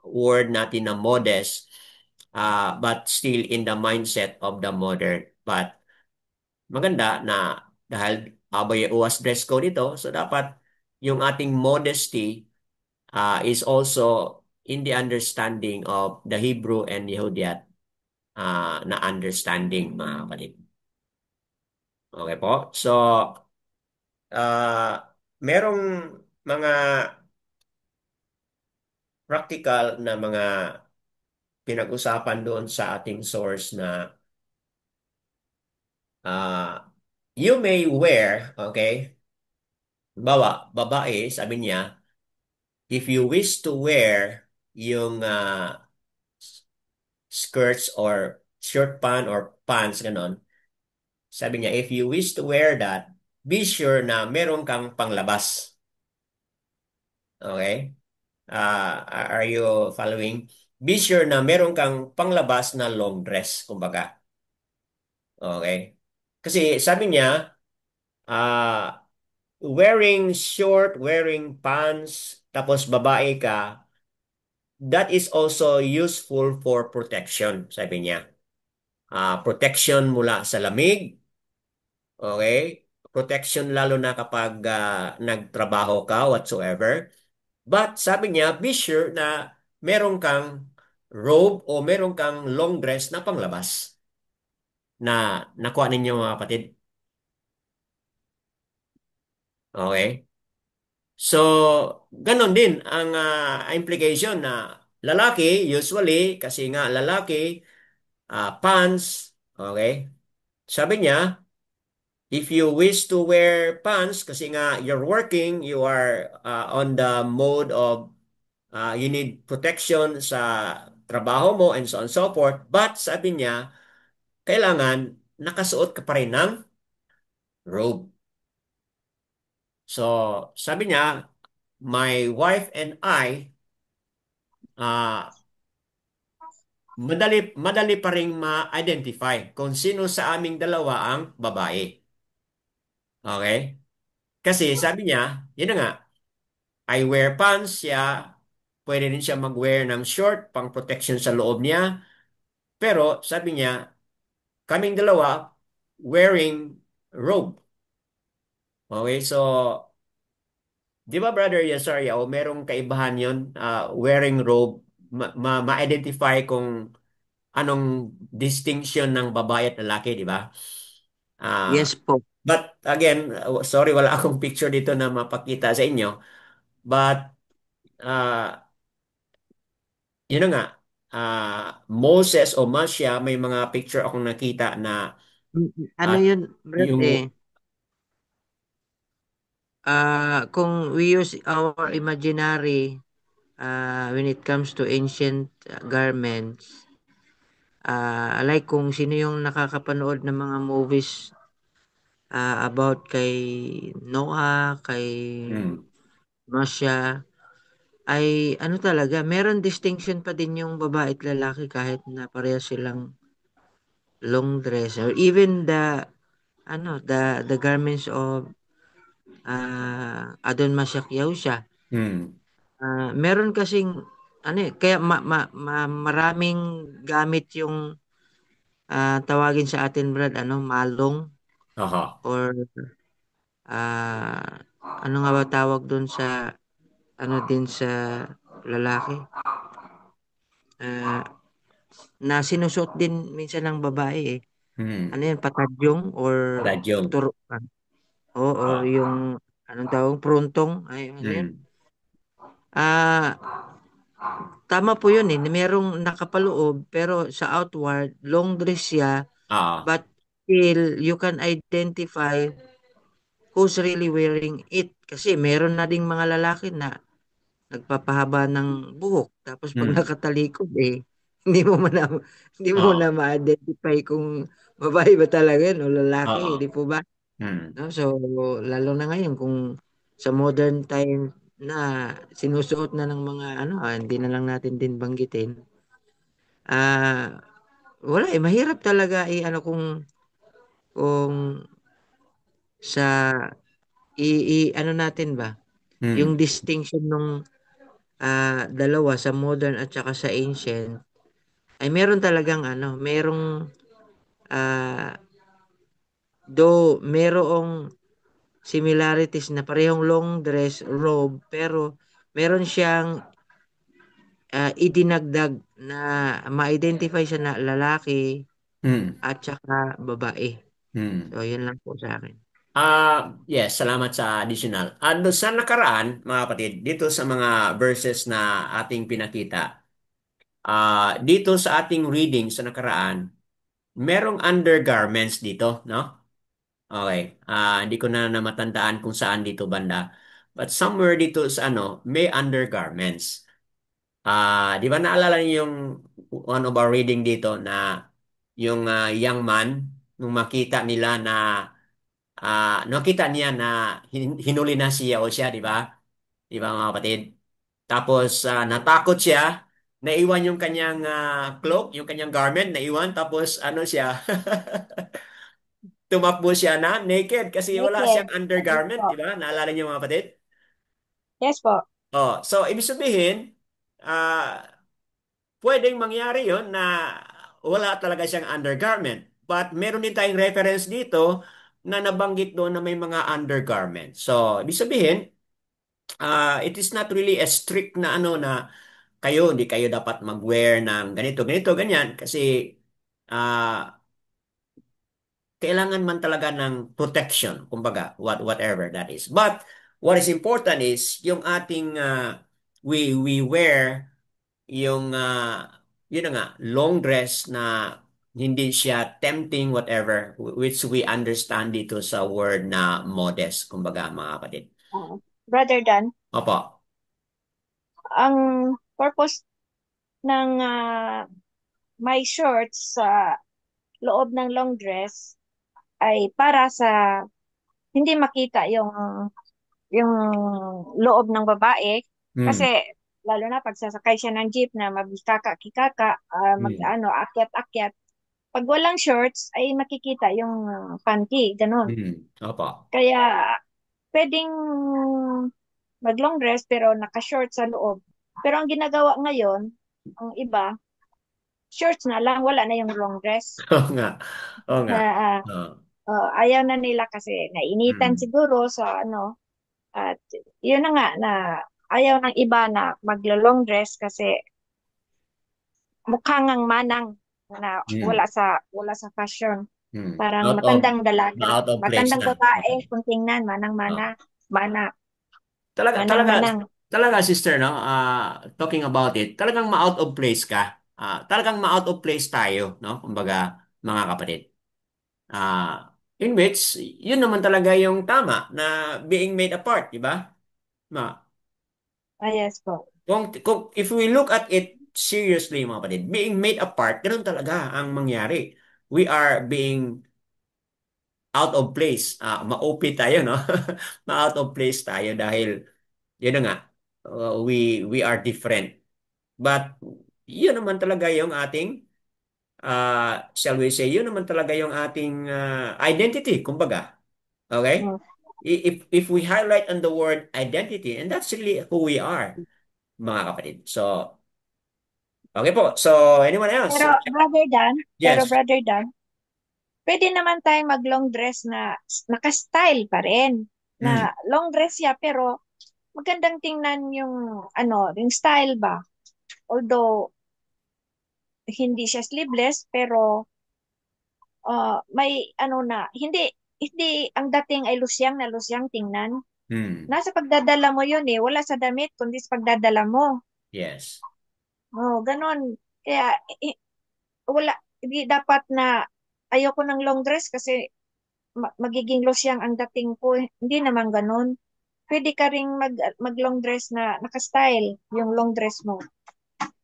S1: word natin na modest, but still in the mindset of the modern. But maganda na dahil abay uwas dress code ito, so dapat yung ating modesty is also in the understanding of the Hebrew and Yehudiat na understanding, mga kapatid. Okay po? So, merong mga practical na mga pinag-usapan doon sa ating source na you may wear, okay? Babae, sabi niya, if you wish to wear yung skirts or short pant or pants, ganon, sabi niya, if you wish to wear that, be sure na meron kang panglabas. Okay? Are you following? Be sure na meron kang panglabas na long dress, kumbaga. Okay? Kasi sabi niya, wearing pants, tapos babae ka, that is also useful for protection, sabi niya. Protection mula sa lamig, okay? Protection lalo na kapag nagtrabaho ka, whatsoever. But sabi niya, be sure na meron kang robe o meron kang long dress na panglabas na nakuha ninyo mga kapatid. Okay? So, ganon din ang implication na lalaki, usually, kasi nga lalaki, pants, okay? Sabi niya, if you wish to wear pants, kasi nga you're working, you are on the mode of you need protection sa trabaho mo and so on and so forth. But sabi niya, kailangan nakasuot ka pa rin ng robe. So, sabi niya, my wife and I, madali pa rin ma-identify kung sino sa aming dalawa ang babae. Okay? Kasi sabi niya, yun na nga, I wear pants, siya, pwede rin siya mag-wear ng short pang protection sa loob niya. Pero sabi niya, kaming dalawa wearing robe. Okay, so di ba Brother Yasaria, o merong kaibahan yun, wearing robe, ma-identify kung anong distinction ng babae at lalaki, di ba?
S3: Yes po.
S1: But again, sorry, wala akong picture dito na mapakita sa inyo. But yun na nga, Moses o Masya, may mga picture akong nakita na
S3: Ano
S1: at
S3: yun, Brad,
S1: yung
S3: kung we use our imaginary when it comes to ancient garments, like kung sino yung nakakapanood ng mga movies about kay Noah, kay
S1: hmm,
S3: Moshe, ay ano talaga, meron distinction pa din yung babae at lalaki kahit na pareha silang long dress or even the garments of Adon Masyak Yahusha.
S1: hmm,
S3: Meron kasing ano kaya maraming gamit yung tawagin sa atin Brad, malong
S1: Aha.
S3: or ah, ano nga ba tawag dun sa din sa lalaki? Ah, na sinusuot din minsan ng babae eh. Ano
S1: Hmm.
S3: yan, patadyong or
S1: Padadyong.
S3: turo, or
S1: Ah.
S3: yung anong tawag, pruntong, ay ano yun?
S1: Hmm.
S3: Ah, tama po yun eh, na merong nakapaloob pero sa outward, long dress siya,
S1: Ah.
S3: but still you can identify who's really wearing it. Kasi meron na ding mga lalaki na nagpapahaba ng buhok. Tapos pag
S1: Hmm.
S3: nakatalikod eh, hindi mo man na, hindi mo na
S1: Ah.
S3: ma-identify kung babae ba talaga yun o lalaki, di
S1: Oo.
S3: po ba?
S1: Hmm.
S3: No? So, lalo na ngayon kung sa modern time na sinusuot na ng mga hindi na lang natin din banggitin. Ah, wala eh, mahirap talaga kung sa ano natin ba, yung
S1: Hmm.
S3: distinction nung dalawa sa modern at saka sa ancient ay meron talagang merong ah, though merong similarities na parehong long dress, robe, pero meron siyang idinagdag na ma-identify siya na lalaki
S1: Hmm.
S3: at saka babae.
S1: Hmm.
S3: So, yun lang po sa akin.
S1: Yes, salamat sa additional. Ano sa nakaraan, mga kapatid, dito sa mga verses na ating pinakita, dito sa ating reading sa nakaraan, merong undergarments dito, no? Okay. Hindi ko na namatandaan kung saan dito banda. But somewhere dito sa may undergarments. Di ba naalala niyo yung one of our reading dito na yung young man, nung makita nila na nakita niya na hinuli na siya o siya, di ba? Di ba mga kapatid? Tapos natakot siya, naiwan yung kanyang cloak, yung kanyang garment, naiwan. Tapos ano siya, tumakbo siya na naked kasi wala
S5: Naked.
S1: siyang
S5: Yes
S1: undergarment,
S5: po.
S1: di ba? Naalala niyo mga kapatid?
S5: Yes po.
S1: Oh, so ibig sabihin, ah pwedeng mangyari yon na wala talaga siyang undergarment. But meron din tayong reference dito na nabanggit doon na may mga undergarment. So, ibig sabihin, it is not really a strict na hindi kayo dapat mag-wear ng ganito, ganito, ganyan. Kasi ah, kailangan man talaga ng protection, kumbaga, whatever that is. But what is important is yung ating we wear yung yun na nga long dress na hindi siya tempting whatever which we understand dito sa word na modest kumbaga mga kapatid.
S5: Brother Dan,
S1: Opo.
S5: ang purpose ng my shorts sa loob ng long dress ay para sa hindi makita yung loob ng babae
S1: Hmm.
S5: kasi lalo na pag sasakay siya ng jeep na magkikaka-kikaka,
S1: Hmm.
S5: akyat-akyat. Pag walang shorts ay makikita yung panty, ganun.
S1: Hmm. Opo.
S5: Kaya pwedeng mag-long dress pero naka-short sa loob. Pero ang ginagawa ngayon, ang iba, shorts na lang, wala na yung long dress.
S1: Oo nga. Oo nga.
S5: Ah,
S1: Oo.
S5: ayaw na nila kasi nainitan
S1: Hmm.
S5: siguro sa at yun na nga na ayaw ng iba na maglo-long dress kasi mukhang ngang manang na
S1: Hmm.
S5: wala sa fashion.
S1: Hmm.
S5: Parang
S1: Out of
S5: matandang dalaga,
S1: out of place
S5: matandang
S1: na mga
S5: babae
S1: kapatid.
S5: kung tingnan
S1: Oo.
S5: mana,
S1: Talaga, talaga,
S5: manang.
S1: talaga, sister, no? Talking about it, talagang ma-out of place ka. Talagang ma-out of place tayo, no? Kumbaga, mga kapatid. In which, yun naman talaga yung tama na being made apart, di ba?
S5: Ah, yes po.
S1: If we look at it seriously, mga kapatid, being made apart, ganun talaga ang mangyari. We are being out of place. Ma-OP tayo, no? Ma-out of place tayo dahil, yun na nga, we are different. But yun naman talaga yung ating shall we say, yun naman talaga yung ating identity, kumbaga. Okay?
S5: Mm.
S1: If we highlight on the word identity, and that's really who we are, mga kapatid. So, Okay po. So, anyone else?
S5: Pero Brother Dan, pero
S1: Yes.
S5: Brother Dan, pwede naman tayong mag-long dress na naka-style pa rin.
S1: Mm.
S5: Na long dress siya, pero magandang tingnan yung, yung style ba. Although, hindi siya sleeveless, pero may hindi ang dating ay lusyang na lusyang tingnan.
S1: Mm.
S5: Nasa pagdadala mo yun eh. Wala sa damit, kundi sa pagdadala mo.
S1: Yes.
S5: Oh, ganon. Kaya, wala, hindi dapat na ayoko ng long dress kasi magiging losyang ang dating ko. Hindi naman ganon. Pwede ka ring mag long dress na naka-style yung long dress mo.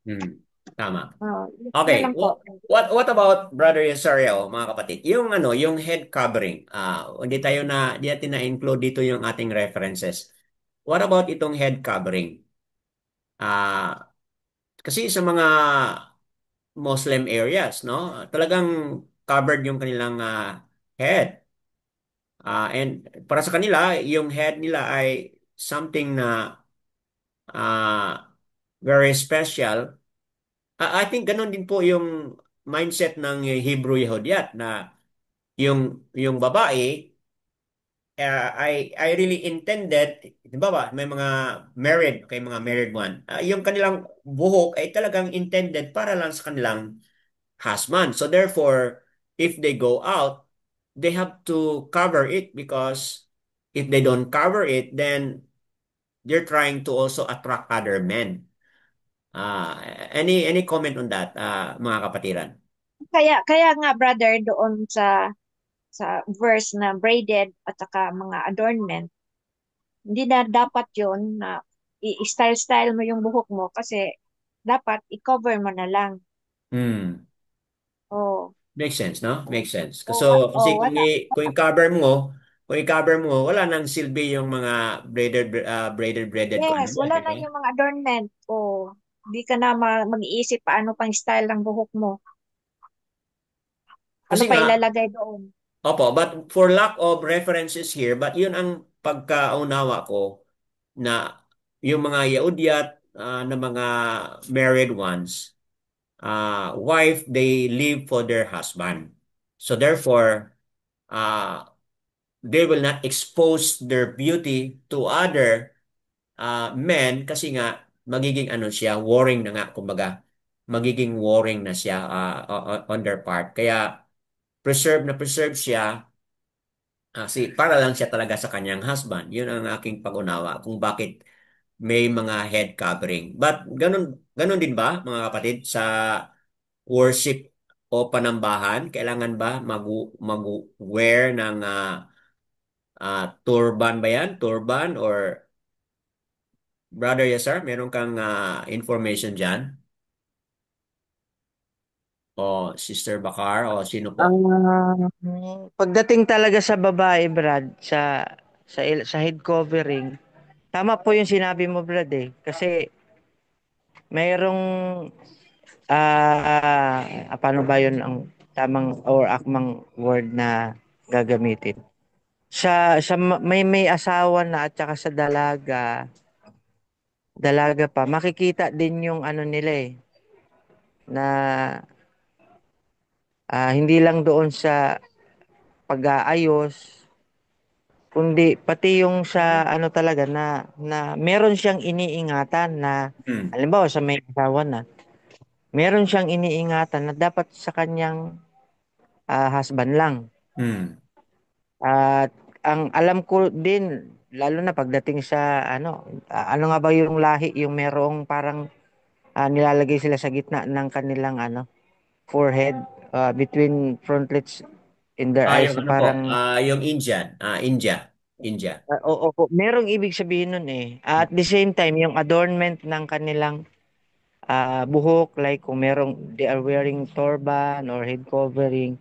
S1: Mm. Tama.
S5: Oh, yun
S1: Okay.
S5: lang po.
S1: What about Brother Yesario, mga kapatid? Yung head covering. Hindi natin na-include dito yung ating references. What about itong head covering? Ah, kasi sa mga Muslim areas, no? Talagang covered yung kanilang head. And para sa kanila, yung head nila ay something na ah, very special. I think ganun din po yung mindset ng Hebrew Yahudiat na yung babae I really intended, di ba, may mga mga married one. Yung kanilang buhok ay talagang intended para lang sa kanilang husband. So therefore, if they go out, they have to cover it because if they don't cover it, then they're trying to also attract other men. Uh, any comment on that, mga kapatiran?
S5: Kaya nga brother doon sa verse na braided at saka mga adornment, hindi na dapat yon na i-style-style mo yung buhok mo kasi dapat i-cover mo na lang.
S1: Hmm.
S5: Oh,
S1: Makes sense, no? Makes sense.
S5: oh,
S1: Kasi
S5: wala.
S1: kung i-cover mo, wala nang silbi yung mga braided kung ano
S5: Yes,
S1: ba,
S5: wala
S1: di
S5: na
S1: ba?
S5: yung mga adornment. Oh, hindi ka na mag-iisip paano pang style ng buhok mo. Ano
S1: Kasi
S5: pa
S1: nga,
S5: ilalagay doon?
S1: opo, but for lack of references here, but yun ang pagkaunawa ko na yung mga Yahudyat na mga married ones, wife, they live for their husband. So therefore, uh, they will not expose their beauty to other men kasi nga magiging ano siya, warring na nga, kumbaga, magiging warring na siya on their part. Kaya preserve siya para lang siya talaga sa kanyang husband. Yun ang aking pag-unawa kung bakit may mga head covering. But ganun din ba, mga kapatid, sa worship o panambahan, kailangan ba mag-wear ng turban ba yan? Turban or brother, yes sir, meron kang information dyan? O Sister Bakar o sino po?
S3: Ang pagdating talaga sa babae, Brad, sa head covering, tama po yung sinabi mo, Brad eh. Kasi mayroong paano ba yun ang tamang or akmang word na gagamitin? May asawa na at saka sa dalaga pa, makikita din yung ano nila eh, na hindi lang doon sa pag-aayos, kundi pati yung sa ano talaga na meron siyang iniingatan na
S1: Hmm.
S3: halimbawa sa may asawa na meron siyang iniingatan na dapat sa kanyang husband lang.
S1: Hmm.
S3: At ang alam ko din lalo na pagdating sa ano nga ba yung lahi yung merong parang nilalagay sila sa gitna ng kanilang forehead, between frontlets in their eyes
S1: Yung ano po,
S3: parang
S1: yung Indian, India. India.
S3: oo, merong ibig sabihin nun eh. At the same time, yung adornment ng kanilang buhok, like kung merong they are wearing turban or head covering,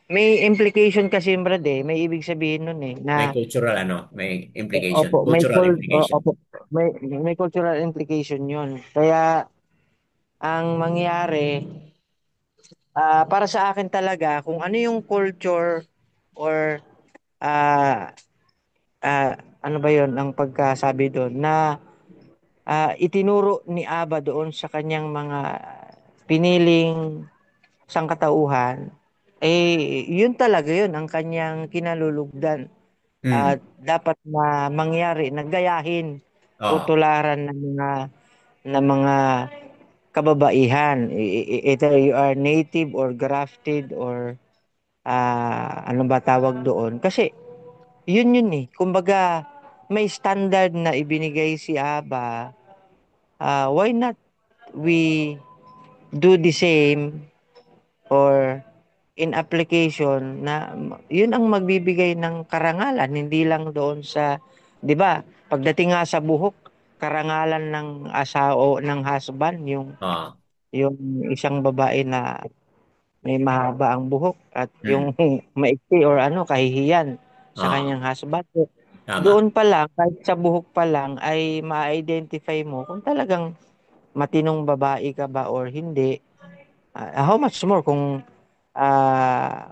S3: may implication kasi brad eh. May ibig sabihin nun eh na
S1: May cultural may implication,
S3: opo,
S1: cultural implication.
S3: opo, may cultural implication yun. Kaya ang mangyari para sa akin talaga kung ano yung culture or ah ah, ano ba yon ang pagkasabi doon na itinuro ni Aba doon sa kanyang mga piniling sangkatauhan, yun talaga yun ang kanyang kinalulugdan
S1: Mm.
S3: at dapat na mangyari, nagayahin o
S1: Oo.
S3: tularan ng mga kababaihan. Either you are native or grafted or ano ba tawag doon. Kasi yun eh. Kumbaga may standard na ibinigay si Aba. Why not we do the same or in application na yun ang magbibigay ng karangalan, hindi lang doon sa, 'di ba? Pagdating nga sa buhok, karangalan ng asawa o ng husband
S1: Oo.
S3: yung isang babae na may mahaba ang buhok at yung
S1: Mm.
S3: maikli or ano kahihiyan sa
S1: Oo.
S3: kanyang husband. So,
S1: Tama.
S3: doon pa lang, kahit sa buhok pa lang ay ma-identify mo kung talagang matinong babae ka ba or hindi. How much more kung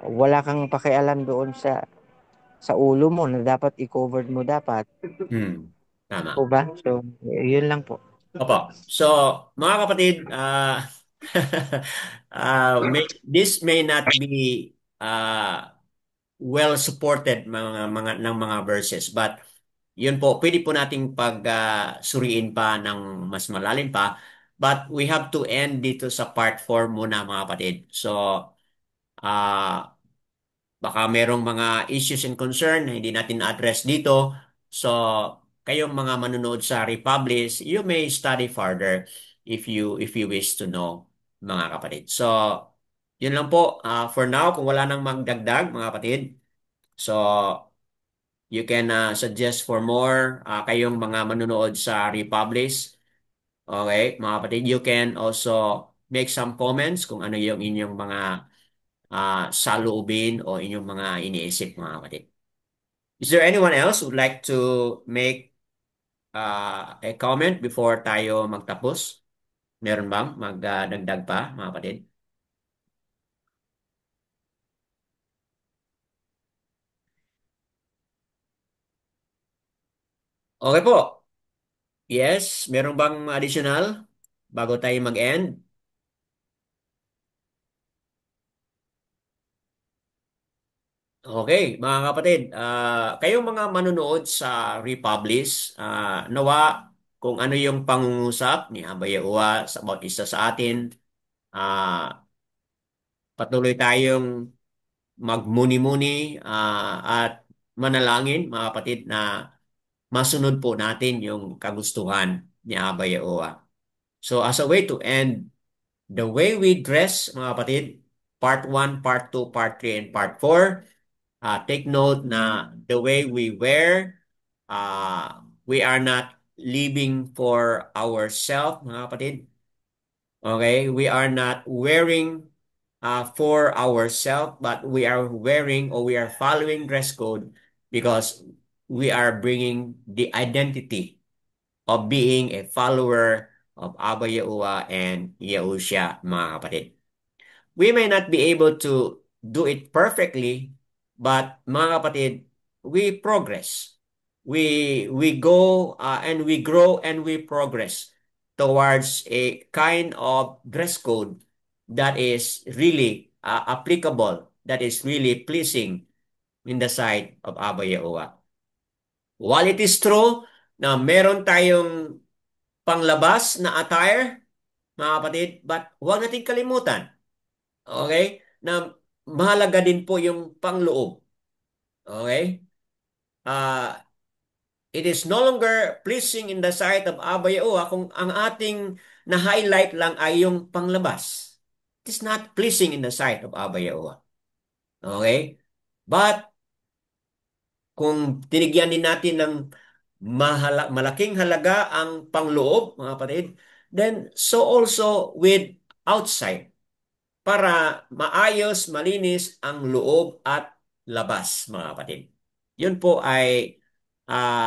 S3: wala kang pakialam doon sa ulo mo na dapat i-covered mo dapat.
S1: Mm.
S3: O
S1: Tama.
S3: ba? So, yun lang po.
S1: Opo. So, mga kapatid, this may not be uh, well supported ng mga verses, but yun po, pwede po nating suriin pa ng mas malalim pa, but we have to end dito sa part 4 muna mga kapatid. So, ah baka merong mga issues and concern na hindi natin na-address dito. So, kayong mga manonood sa Republish, you may study further if you wish to know, mga kapatid. So, yun lang po for now kung wala nang magdagdag, mga kapatid. So, you can suggest for more kayong mga manonood sa Republish. Okay, mga kapatid, you can also make some comments kung ano yung inyong mga saloobin o inyong mga iniisip, mga kapatid. Is there anyone else who would like to make a comment before tayo magtapos? Meron bang magdagdag pa, mga kapatid? Okay po. Yes, meron bang additional bago tayo mag-end? Okay, mga kapatid, kayong mga manonood sa Republish, nawa kung ano yung pangungusap ni Abaya Uwa sa bawat isa sa atin, ah, patuloy tayong magmuni-muni at manalangin, mga kapatid, na masunod po natin yung kagustuhan ni Abba Yaowa. So as a way to end, the way we dress, mga kapatid, part 1, part 2, part 3, and part 4, take note na the way we wear, we are not living for ourselves, mga kapatid. Okay, we are not wearing for ourselves, but we are wearing or we are following dress code because we are bringing the identity of being a follower of Abba Yahuwah and Yahusha, mga kapatid. We may not be able to do it perfectly, but mga kapatid, we progress. We go and we grow and we progress towards a kind of dress code that is really applicable, that is really pleasing in the sight of Abba Yahuwah. While it is true na meron tayong panglabas na attire, mga kapatid, but huwag nating kalimutan, okay, na mahalaga din po yung pangloob. Okay? Uh, it is no longer pleasing in the sight of Abba Yahuwah kung ang ating na-highlight lang ay yung panglabas. It is not pleasing in the sight of Abba Yahuwah. Okay? But kung tinigyan din natin ng malaking halaga ang pangloob, mga kapatid, then so also with outside para maayos, malinis ang loob at labas, mga kapatid. Yun po ay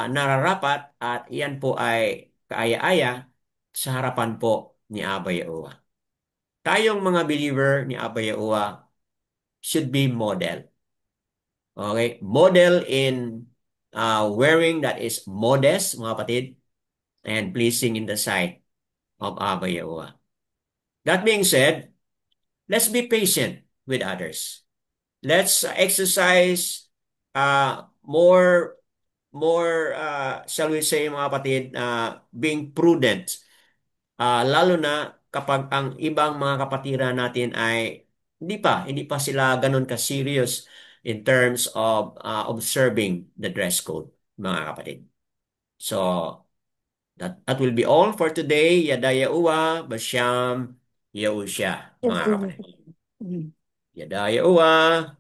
S1: nararapat at yan po ay kaaya-aya sa harapan po ni Abba Yahuwah. Tayong mga believer ni Abba Yahuwah should be model. Okay? Model in wearing that is modest, mga kapatid, and pleasing in the sight of Abba Yahuwah. That being said, let's be patient with others. Let's exercise more shall we say mga kapatid, being prudent. Lalo na kapag ang ibang mga kapatiran natin ay hindi pa sila ganun ka-serious in terms of observing the dress code, mga kapatid. So, that will be all for today. Yada Yahuwah, Basyam Yahusha, mga kapatid. Yada Yahuwah.